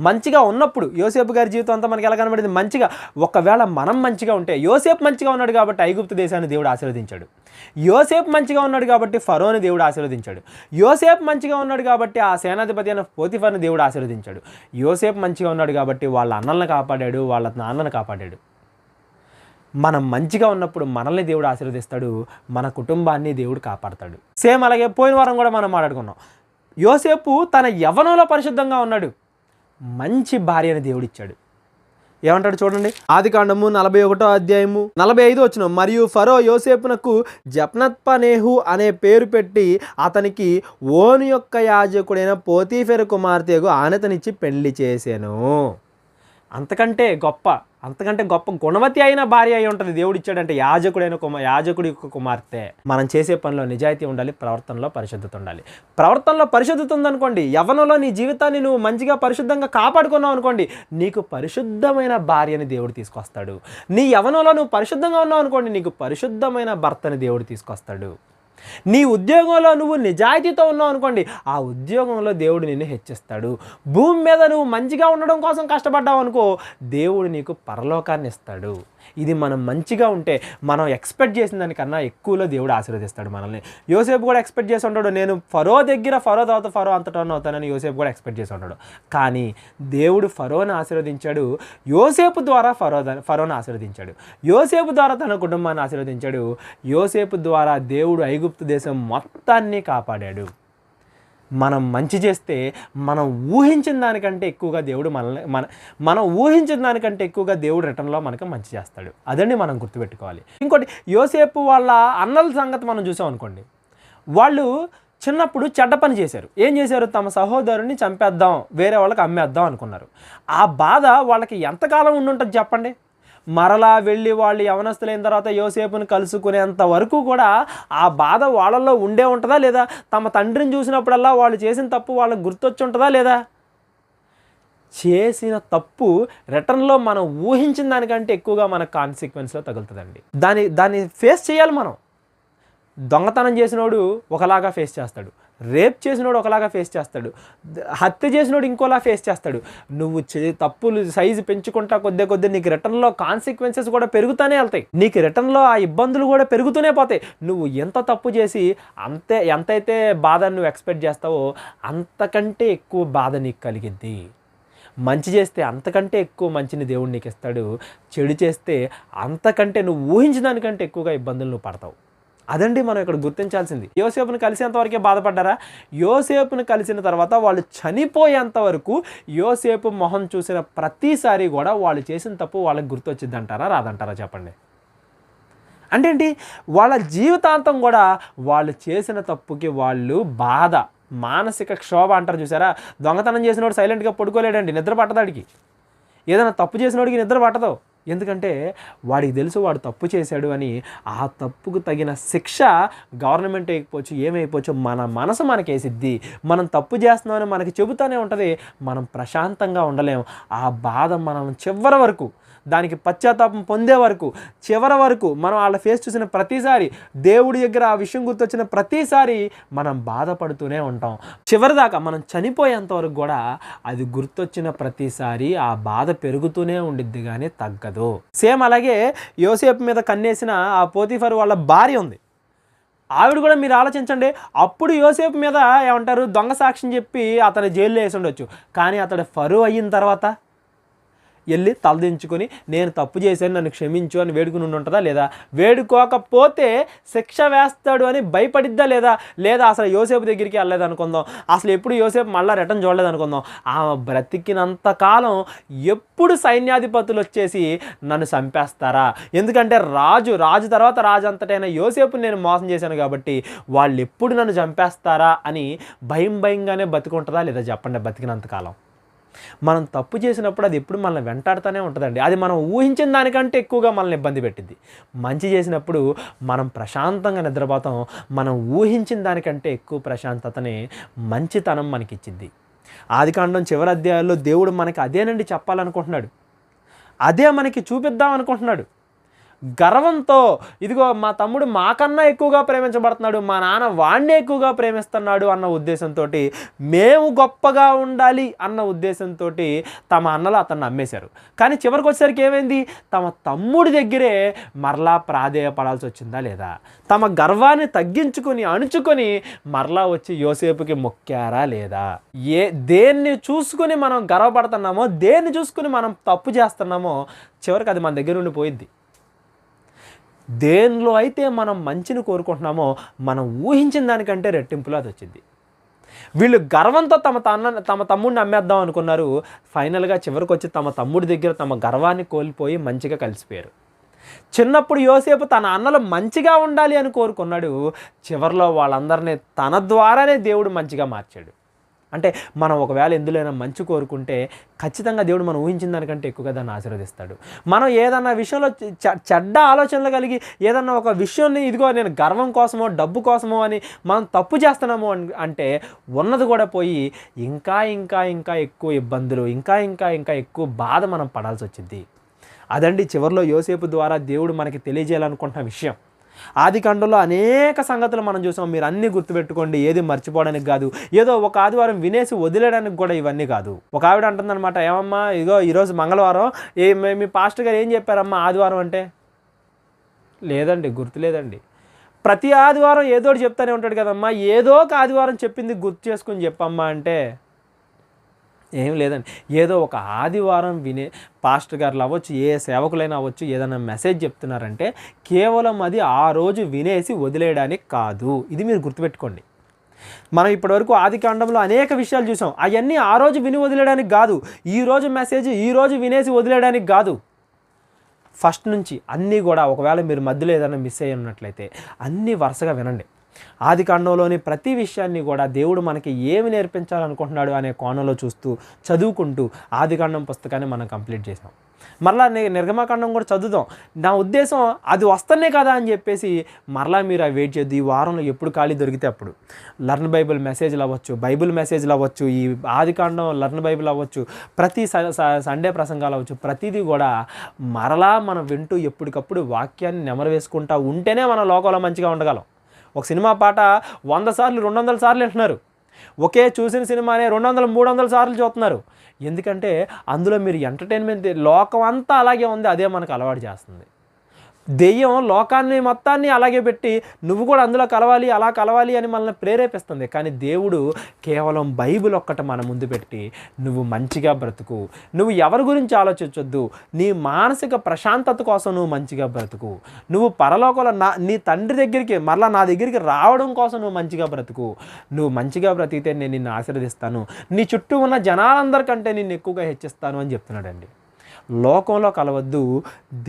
మంచిగా ఉన్నప్పుడు యోసేపు గారి జీవితం అంతా మనకి ఎలా కనబడింది, మంచిగా. ఒకవేళ మనం మంచిగా ఉంటే, యోసేపు మంచిగా ఉన్నాడు కాబట్టి ఐగుప్తు దేశాన్ని దేవుడు ఆశీర్వదించాడు, యోసేపు మంచిగా ఉన్నాడు కాబట్టి ఫరోని దేవుడు ఆశీర్వదించాడు, యోసేపు మంచిగా ఉన్నాడు కాబట్టి ఆ సేనాధిపతి అయిన పోతిఫర్ని దేవుడు ఆశీర్వదించాడు, యోసేపు మంచిగా ఉన్నాడు కాబట్టి వాళ్ళ అన్నలను కాపాడాడు, వాళ్ళ నాన్నను కాపాడాడు. మనం మంచిగా ఉన్నప్పుడు మనల్ని దేవుడు ఆశీర్వదిస్తాడు, మన కుటుంబాన్ని దేవుడు కాపాడతాడు. సేమ్ అలాగే పోయిన వారం కూడా మనం మాట్లాడుకున్నాం, యోసేపు తన యవ్వనంలో పరిశుద్ధంగా ఉన్నాడు, మంచి భార్యని దేవుడిచ్చాడు. ఏమంటాడు చూడండి, ఆదికాండము 41వ అధ్యాయము 45 వచనం. మరియు ఫరో యోసేపునకు జప్నత్పనేహు అనే పేరు పెట్టి అతనికి ఓను యొక్క యాజకుడైన పోతీఫెరు కుమార్తెకు ఆనతనిచ్చి పెళ్లి చేశాను. అంతకంటే గొప్ప గుణవతి అయిన భార్య అయి ఉంటుంది దేవుడు ఇచ్చాడంటే యాజకుడి యొక్క కుమార్తె. మనం చేసే పనిలో నిజాయితీ ఉండాలి, ప్రవర్తనలో పరిశుద్ధత ఉండాలి. ప్రవర్తనలో పరిశుద్ధత ఉందనుకోండి, యవ్వనంలో నీ జీవితాన్ని నువ్వు మంచిగా పరిశుద్ధంగా కాపాడుకున్నావు అనుకోండి, నీకు పరిశుద్ధమైన భార్యని దేవుడు తీసుకొస్తాడు. నీ యవ్వనంలో నువ్వు పరిశుద్ధంగా ఉన్నావు అనుకోండి, నీకు పరిశుద్ధమైన భర్తని దేవుడు తీసుకొస్తాడు. నీ ఉద్యోగంలో నువ్వు నిజాయితీతో ఉన్నావు అనుకోండి, ఆ ఉద్యోగంలో దేవుడు నిన్ను హెచ్చిస్తాడు. భూమి మీద నువ్వు మంచిగా ఉండడం కోసం కష్టపడ్డావు అనుకో, దేవుడు నీకు పరలోకాన్ని ఇస్తాడు. ఇది మనం మంచిగా ఉంటే మనం ఎక్స్పెక్ట్ చేసిన దానికన్నా ఎక్కువలో దేవుడు ఆశీర్వదిస్తాడు మనల్ని. యోసేపు కూడా ఎక్స్పెక్ట్ చేసి ఉంటాడు, నేను ఫరో తర్వాత ఫరో అంతటోన్ అవుతానని యోసేపు కూడా ఎక్స్పెక్ట్ చేసి ఉంటాడు. కానీ దేవుడు ఫరోని ఆశీర్వదించాడు, యోసేపు ద్వారా ఫరోని ఆశీర్వదించాడు, యోసేపు ద్వారా తన కుటుంబాన్ని ఆశీర్వదించాడు, యోసేపు ద్వారా దేవుడు ఐగుప్తు దేశం మొత్తాన్ని కాపాడాడు. మనం మంచి చేస్తే మనం ఊహించిన దానికంటే ఎక్కువగా దేవుడు మనం ఊహించిన దానికంటే ఎక్కువగా దేవుడు రిటర్న్లో మనకు మంచి చేస్తాడు. అదండి మనం గుర్తుపెట్టుకోవాలి. ఇంకోటి, యోసేపు వాళ్ళ అన్నల సంగతి మనం చూసాం అనుకోండి, వాళ్ళు చిన్నప్పుడు చెడ్డ పని చేశారు. ఏం చేశారు, తమ సహోదరుని చంపేద్దాం, వేరే వాళ్ళకి అమ్మేద్దాం అనుకున్నారు. ఆ బాధ వాళ్ళకి ఎంతకాలం ఉండుంటుంది చెప్పండి. మరలా వెళ్ళి వాళ్ళు యవనస్తులైన తర్వాత యోసేపుని కలుసుకునేంత వరకు కూడా ఆ బాధ వాళ్ళల్లో ఉండే ఉంటుందా లేదా? తమ తండ్రిని చూసినప్పుడల్లా వాళ్ళు చేసిన తప్పు వాళ్ళకి గుర్తొచ్చి ఉంటుందా లేదా? చేసిన తప్పు రిటర్న్లో మనం ఊహించిన దానికంటే ఎక్కువగా మన కాన్సిక్వెన్స్లో తగులుతుందండి. దాన్ని ఫేస్ చేయాలి మనం. దొంగతనం చేసినోడు ఒకలాగా ఫేస్ చేస్తాడు, రేప్ చేసినోడు ఒకలాగా ఫేస్ చేస్తాడు, హత్య చేసినోడు ఇంకోలా ఫేస్ చేస్తాడు. నువ్వు తప్పులు సైజు పెంచుకుంటా కొద్ది నీకు రిటర్న్లో కాన్సిక్వెన్సెస్ కూడా పెరుగుతూనే వెళ్తాయి. నీకు రిటర్న్లో ఆ ఇబ్బందులు కూడా పెరుగుతూనే పోతాయి. నువ్వు ఎంత తప్పు చేసి ఎంతైతే బాధ నువ్వు ఎక్స్పెక్ట్ చేస్తావో అంతకంటే ఎక్కువ బాధ నీకు కలిగిద్ది. మంచి చేస్తే అంతకంటే ఎక్కువ మంచిని దేవుడు నీకు ఇస్తాడు, చెడు చేస్తే అంతకంటే నువ్వు ఊహించిన దానికంటే ఎక్కువగా ఇబ్బందులు నువ్వు పడతావు. అదండి మనం ఇక్కడ గుర్తించాల్సింది. యోసేపుని కలిసేంతవరకే బాధపడ్డారా? యోసేపుని కలిసిన తర్వాత వాళ్ళు చనిపోయేంత వరకు యోసేపు మొహం చూసిన ప్రతిసారి కూడా వాళ్ళు చేసిన తప్పు వాళ్ళకి గుర్తొచ్చిద్దంటారా రాదంటారా చెప్పండి? అంటే ఏంటి, వాళ్ళ జీవితాంతం కూడా వాళ్ళు చేసిన తప్పుకి వాళ్ళు బాధ, మానసిక క్షోభ అంటారు చూసారా. దొంగతనం చేసినోడు సైలెంట్గా పడుకోలేడండి, నిద్ర పట్టదాడికి. ఏదైనా తప్పు చేసినోడికి నిద్ర పట్టదు. ఎందుకంటే వాడికి తెలుసు వాడు తప్పు చేశాడు అని. ఆ తప్పుకు తగిన శిక్ష గవర్నమెంట్ వేయకపోవచ్చు, ఏమైపోవచ్చు, మన మనసు మనకేసిద్ది. మనం తప్పు చేస్తున్నామని మనకి చెబుతూనే ఉంటుంది, మనం ప్రశాంతంగా ఉండలేం. ఆ బాధ మనం చివరి వరకు, దానికి పశ్చాత్తాపం పొందే వరకు, చివరి వరకు మనం వాళ్ళ ఫేస్ చూసిన ప్రతిసారి, దేవుడి దగ్గర ఆ విషయం గుర్తొచ్చిన ప్రతిసారి మనం బాధపడుతూనే ఉంటాం. చివరిదాకా మనం చనిపోయేంత వరకు కూడా అది గుర్తొచ్చిన ప్రతిసారి ఆ బాధ పెరుగుతూనే ఉండిద్ది కానీ తగ్గదు. సేమ్ అలాగే యోసేపు మీద కన్నేసిన ఆ పోతీఫర్ వాళ్ళ భార్య ఉంది. ఆవిడ కూడా మీరు ఆలోచించండి, అప్పుడు యోసేపు మీద ఏమంటారు, దొంగ సాక్ష్యం చెప్పి అతను జైల్లో వేసి ఉండొచ్చు. కానీ అతడు ఫరో అయిన తర్వాత వెళ్ళి తలదించుకొని నేను తప్పు చేశాను, నన్ను క్షమించు అని వేడుకుని ఉంటుందా లేదా? వేడుకోకపోతే శిక్ష వేస్తాడు అని భయపడిద్దా లేదా? లేదా అసలు యోసేపు దగ్గరికి వెళ్ళలేదు అనుకుందాం, అసలు ఎప్పుడు యోసేపు మళ్ళీ రిటర్న్ చూడలేదు అనుకుందాం. ఆమె బ్రతికినంత కాలం ఎప్పుడు సైన్యాధిపతులు వచ్చేసి నన్ను చంపేస్తారా, ఎందుకంటే రాజు తర్వాత రాజు అంతటైన యోసేపు నేను మోసం చేశాను కాబట్టి వాళ్ళు ఎప్పుడు నన్ను చంపేస్తారా అని భయంగానే బతికుంటుందా లేదా? చెప్పండి. బతికినంతకాలం మనం తప్పు చేసినప్పుడు అది ఎప్పుడు మనల్ని వెంటాడుతూనే ఉంటుందండి. అది మనం ఊహించిన దానికంటే ఎక్కువగా మనల్ని ఇబ్బంది పెట్టింది. మంచి చేసినప్పుడు మనం ప్రశాంతంగా నిద్రపోతాం. మనం ఊహించిన దానికంటే ఎక్కువ ప్రశాంతతని మంచితనం మనకిచ్చింది. ఆదికాండం చివరి అధ్యాయాల్లో దేవుడు మనకి అదేనండి చెప్పాలనుకుంటున్నాడు, అదే మనకి చూపిద్దాం అనుకుంటున్నాడు. గర్వంతో ఇదిగో మా తమ్ముడు మాకన్నా ఎక్కువగా ప్రేమించబడుతున్నాడు, మా నాన్న వాడినే ఎక్కువగా ప్రేమిస్తున్నాడు అన్న ఉద్దేశంతో, మేము గొప్పగా ఉండాలి అన్న ఉద్దేశంతో తమ అన్నలు అతన్ని అమ్మేశారు. కానీ చివరికి వచ్చేసరికి ఏమైంది? తమ తమ్ముడి దగ్గరే మరలా ప్రాధేయపడాల్సి వచ్చిందా లేదా? తమ గర్వాన్ని తగ్గించుకొని అణుచుకొని మరలా వచ్చి యోసేపుకి మొక్కారా లేదా? దేన్ని చూసుకొని మనం గర్వపడుతున్నామో, దేన్ని చూసుకొని మనం తప్పు చేస్తున్నామో చివరికి అది మన దగ్గర ఉండి పోయిద్ది. దేనిలో అయితే మనం మంచిని కోరుకుంటున్నామో మనం ఊహించిన దానికంటే రెట్టింపులో అది వచ్చింది. వీళ్ళు గర్వంతో తమ తమ్ముడిని అమ్మేద్దాం అనుకున్నారు. ఫైనల్గా చివరికి వచ్చి తమ తమ్ముడి దగ్గర తమ గర్వాన్ని కోల్పోయి మంచిగా కలిసిపోయారు. చిన్నప్పుడు యోసేపు తన అన్నలు మంచిగా ఉండాలి అని కోరుకున్నాడు. చివరిలో వాళ్ళందరినీ తన ద్వారానే దేవుడు మంచిగా మార్చాడు. అంటే మనం ఒకవేళ ఎందులోనైనా మంచి కోరుకుంటే ఖచ్చితంగా దేవుడు మనం ఊహించిన దానికంటే ఎక్కువగా దాన్ని ఆశీర్వదిస్తాడు. మనం ఏదన్నా విషయంలో చెడ్డ ఆలోచనలు కలిగి ఏదన్నా ఒక విషయాన్ని ఇదిగో నేను గర్వం కోసమో డబ్బు కోసమో అని మనం తప్పు చేస్తున్నాము అంటే ఉన్నది కూడా పోయి ఇంకా ఎక్కువ ఇబ్బందులు, ఇంకా ఎక్కువ బాధ మనం పడాల్సి వచ్చింది. అదండి చివరిలో యోసేపు ద్వారా దేవుడు మనకి తెలియజేయాలనుకుంటున్న విషయం. ఆదికాండంలో అనేక సంగతులు మనం చూసాం. మీరు అన్నీ గుర్తుపెట్టుకోండి, ఏది మర్చిపోవడానికి కాదు, ఏదో ఒక ఆదివారం వినేసి వదిలేయడానికి కూడా ఇవన్నీ కాదు. ఒక ఆవిడ అంటుందన్నమాట, ఏమమ్మా ఇగో ఈరోజు మంగళవారం, మీ పాస్టర్ గారు ఏం చెప్పారమ్మా ఆదివారం అంటే? లేదండి, గుర్తులేదండి. ప్రతి ఆదివారం ఏదో చెప్తానే ఉంటాడు కదమ్మా, ఏదో ఒక ఆదివారం చెప్పింది గుర్తు చేసుకుని చెప్పమ్మా అంటే ఏం లేదండి. ఏదో ఒక ఆదివారం వినే పాస్టర్ గారులు అవ్వచ్చు, ఏ సేవకులైనా అవ్వచ్చు, ఏదైనా మెసేజ్ చెప్తున్నారంటే కేవలం అది ఆ రోజు వినేసి వదిలేయడానికి కాదు. ఇది మీరు గుర్తుపెట్టుకోండి. మనం ఇప్పటివరకు ఆదికాండంలో అనేక విషయాలు చూసాం. అవన్నీ ఆ రోజు విని వదిలేయడానికి కాదు, ఈరోజు మెసేజ్ ఈరోజు వినేసి వదిలేయడానికి కాదు. ఫస్ట్ నుంచి అన్నీ కూడా, ఒకవేళ మీరు మధ్యలో ఏదైనా మిస్ అయ్యి ఉన్నట్లయితే అన్నీ వరుసగా వినండి. ఆదికాండంలోని ప్రతి విషయాన్ని కూడా దేవుడు మనకి ఏమి నేర్పించాలనుకుంటున్నాడు అనే కోణంలో చూస్తూ చదువుకుంటూ ఆదికాండం పుస్తకాన్ని మనం కంప్లీట్ చేసాం. మరలా నిర్గమాకాండం కూడా చదువుదాం. నా ఉద్దేశం అది వస్తనే కదా అని చెప్పేసి మరలా మీరు అవి వెయిట్ చేయొద్దు. ఈ వారంలో ఎప్పుడు ఖాళీ దొరికితే అప్పుడు లర్న్ బైబిల్ మెసేజ్లు అవ్వచ్చు, బైబిల్ మెసేజ్లు అవ్వచ్చు, ఈ ఆదికాండం లర్న్ బైబిల్ అవ్వచ్చు, ప్రతి సండే ప్రసంగాలు అవ్వచ్చు, ప్రతిదీ కూడా మరలా మనం వింటూ ఎప్పటికప్పుడు వాక్యాన్ని నెమరు వేసుకుంటూ ఉంటేనే మన లోకంలో మంచిగా ఉండగలం. ఒక సినిమా పాట 100 సార్లు 200 సార్లు వింటున్నారు, ఒకే చూసిన సినిమానే 200 300 సార్లు చూస్తున్నారు. ఎందుకంటే అందులో మీరు ఎంటర్టైన్మెంట్, లోకం అంతా అలాగే ఉంది, అదే మనకు అలవాటు చేస్తుంది. దెయ్యం లోకాన్ని మొత్తాన్ని అలాగే పెట్టి నువ్వు కూడా అందులో కలవాలి, అలా కలవాలి అని మనల్ని ప్రేరేపిస్తుంది. కానీ దేవుడు కేవలం బైబిల్ ఒక్కటి మన ముందు పెట్టి నువ్వు మంచిగా బ్రతుకు, నువ్వు ఎవరి గురించి ఆలోచించొద్దు, నీ మానసిక ప్రశాంతత కోసం నువ్వు మంచిగా బ్రతుకు, నువ్వు పరలోకంలో నీ తండ్రి దగ్గరికి మరలా నా దగ్గరికి రావడం కోసం నువ్వు మంచిగా బ్రతుకు, నువ్వు మంచిగా బ్రతికితే నేను నిన్ను ఆశీర్వదిస్తాను, నీ చుట్టూ ఉన్న జనాలందరికంటే నిన్ను ఎక్కువగా హెచ్చిస్తాను అని చెప్తున్నాడండి. లోకంలో కలవద్దు,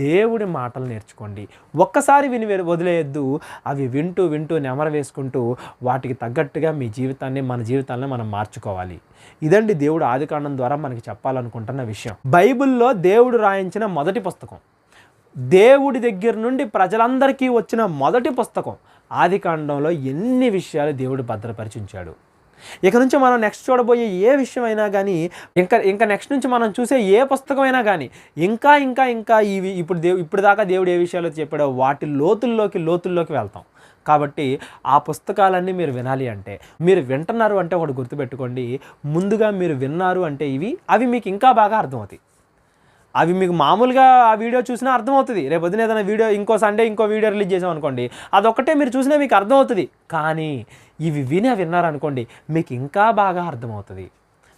దేవుడి మాటలు నేర్చుకోండి. ఒక్కసారి విని వదిలేయద్దు. అవి వింటూ వింటూ నెమరు వేసుకుంటూ వాటికి తగ్గట్టుగా మీ జీవితాన్ని, మన జీవితాన్ని మనం మార్చుకోవాలి. ఇదండి దేవుడు ఆదికాండం ద్వారా మనకి చెప్పాలనుకుంటున్న విషయం. బైబిల్లో దేవుడు రాయించిన మొదటి పుస్తకం, దేవుడి దగ్గర నుండి ప్రజలందరికీ వచ్చిన మొదటి పుస్తకం ఆదికాండంలో ఎన్ని విషయాలు దేవుడు భద్రపరిచించాడు. ఇక నుంచి మనం నెక్స్ట్ చూడబోయే ఏ విషయమైనా కానీ, ఇంకా నెక్స్ట్ నుంచి మనం చూసే ఏ పుస్తకమైనా కానీ ఇంకా ఇంకా ఇంకా ఇవి ఇప్పుడు దాకా దేవుడు ఏ విషయాలు చెప్పాడో వాటి లోతుల్లోకి వెళ్తాం. కాబట్టి ఆ పుస్తకాలన్నీ మీరు వినాలి అంటే, మీరు వింటున్నారు అంటే ఒకటి గుర్తుపెట్టుకోండి, ముందుగా మీరు విన్నారు అంటే అవి మీకు ఇంకా బాగా అర్థమవుతాయి. అవి మీకు మామూలుగా ఆ వీడియో చూసినా అర్థమవుతుంది. రేపు పొద్దున ఏదైనా వీడియో ఇంకో సండే ఇంకో వీడియో రిలీజ్ చేసాం అనుకోండి, అదొక్కటే మీరు చూసినా మీకు అర్థమవుతుంది. కానీ ఇవి విన్నారనుకోండి, మీకు ఇంకా బాగా అర్థమవుతుంది.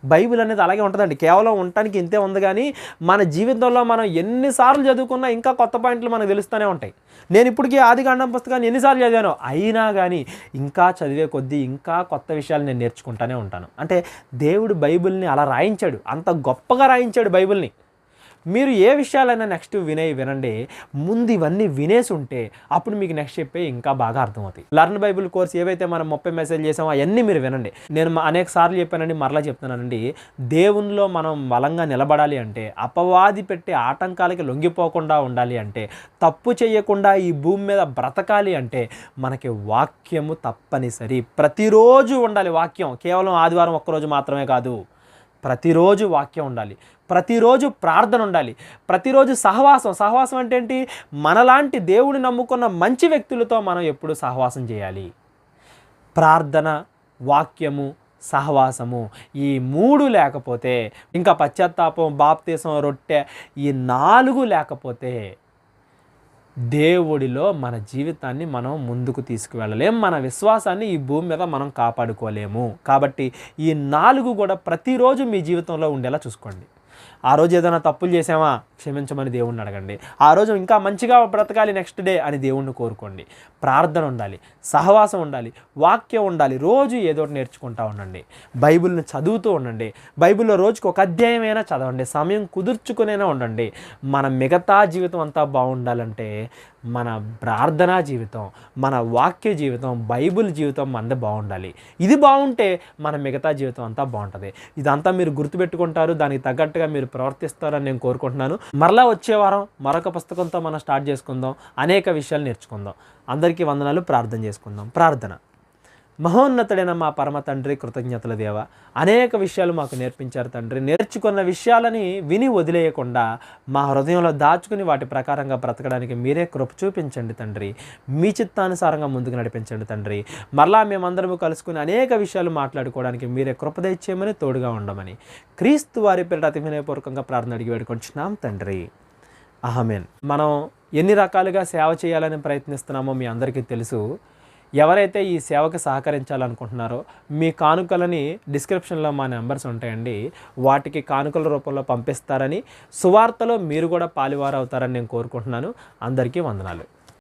బైబిల్ అనేది అలాగే ఉంటుందండి. కేవలం ఉండటానికి ఇంతే ఉంది, కానీ మన జీవితంలో మనం ఎన్నిసార్లు చదువుకున్నా ఇంకా కొత్త పాయింట్లు మనకు తెలుస్తూనే ఉంటాయి. నేను ఇప్పటికీ ఆదికాండం పుస్తకాన్ని ఎన్నిసార్లు చదివానో, అయినా కానీ ఇంకా చదివే కొద్దీ ఇంకా కొత్త విషయాలు నేను నేర్చుకుంటూనే ఉంటాను. అంటే దేవుడు బైబిల్ని అలా రాయించాడు, అంత గొప్పగా రాయించాడు బైబిల్ని. మీరు ఏ విషయాలైనా నెక్స్ట్ వినండి. ముందు ఇవన్నీ వినేసి ఉంటే అప్పుడు మీకు నెక్స్ట్ చెప్పే ఇంకా బాగా అర్థమవుతాయి. లర్న్ బైబిల్ కోర్స్ ఏవైతే మనం 30 మెసేజ్ చేసామో అవన్నీ మీరు వినండి. నేను అనేక సార్లు చెప్పానండి, మరలా చెప్తున్నానండి. దేవునిలో మనం బలంగా నిలబడాలి అంటే, అపవాది పెట్టే ఆటంకాలకి లొంగిపోకుండా ఉండాలి అంటే, తప్పు చేయకుండా ఈ భూమి మీద బ్రతకాలి అంటే మనకి వాక్యము తప్పనిసరి. ప్రతిరోజు ఉండాలి వాక్యం. కేవలం ఆదివారం ఒక్కరోజు మాత్రమే కాదు, ప్రతిరోజు వాక్యం ఉండాలి. ప్రతిరోజు ప్రార్థన ఉండాలి. ప్రతిరోజు సహవాసం అంటే ఏంటి? మనలాంటి దేవుని నమ్ముకున్న మంచి వ్యక్తులతో మనం ఎప్పుడు సహవాసం చేయాలి. ప్రార్థన, వాక్యము, సహవాసము, ఈ 3 లేకపోతే, ఇంకా పశ్చాత్తాపం, బాప్తీసం, రొట్టె, ఈ 4 లేకపోతే దేవుడిలో మన జీవితాన్ని మనం ముందుకు తీసుకువెళ్ళలేం. మన విశ్వాసాన్ని ఈ భూమి మీద మనం కాపాడుకోలేము. కాబట్టి ఈ 4 కూడా ప్రతిరోజు మీ జీవితంలో ఉండేలా చూసుకోండి. ఆ రోజు ఏదైనా తప్పులు చేసామా క్షమించమని దేవుణ్ణి అడగండి. ఆ రోజు ఇంకా మంచిగా బ్రతకాలి నెక్స్ట్ డే అని దేవుణ్ణి కోరుకోండి. ప్రార్థన ఉండాలి, సహవాసం ఉండాలి, వాక్యం ఉండాలి. రోజు ఏదో ఒకటి నేర్చుకుంటూ ఉండండి. బైబిల్ని చదువుతూ ఉండండి. బైబిల్లో రోజుకి ఒక అధ్యాయమైనా చదవండి. సమయం కుదుర్చుకునైనా ఉండండి. మన మిగతా జీవితం అంతా బాగుండాలంటే మన ప్రార్థనా జీవితం, మన వాక్య జీవితం, బైబిల్ జీవితం మనది బాగుండాలి. ఇది బాగుంటే మన మిగతా జీవితం అంతా బాగుంటుంది. ఇదంతా మీరు గుర్తుపెట్టుకుంటారు, దానికి తగ్గట్టుగా మీరు ప్రవర్తిస్తారని నేను కోరుకుంటున్నాను. మరలా వచ్చే వారం మరొక పుస్తకంతో మనం స్టార్ట్ చేసుకుందాం. అనేక విషయాలు నేర్చుకుందాం. అందరికీ వందనాలు. ప్రార్థన చేసుకుందాం. ప్రార్థన. మహోన్నతుడైన మా పరమ తండ్రి, కృతజ్ఞతల దేవ, అనేక విషయాలు మాకు నేర్పించారు తండ్రి. నేర్చుకున్న విషయాలని విని వదిలేయకుండా మా హృదయంలో దాచుకుని వాటి ప్రకారంగా బ్రతకడానికి మీరే కృప చూపించండి తండ్రి. మీ చిత్తానుసారంగా ముందుకు నడిపించండి తండ్రి. మరలా మేమందరము కలుసుకుని అనేక విషయాలు మాట్లాడుకోవడానికి మీరే కృప దయచేయమని, తోడుగా ఉండమని క్రీస్తు వారి పేరిట అతి వినయపూర్వకంగా ప్రార్థన అడిగి వేడుకొంటున్నాం తండ్రి. ఆమేన్. మనం ఎన్ని రకాలుగా సేవ చేయాలని ప్రయత్నిస్తున్నామో మీ అందరికీ తెలుసు. ఎవరైతే ఈ సేవకు సహకరించాలనుకుంటున్నారో మీ కానుకలని డిస్క్రిప్షన్లో మా నెంబర్స్ ఉంటాయండి. వాటికి కానుకల రూపంలో పంపిస్తారని, సువార్తలో మీరు కూడా పాలువారు అవుతారని నేను కోరుకుంటున్నాను. అందరికీ వందనాలు.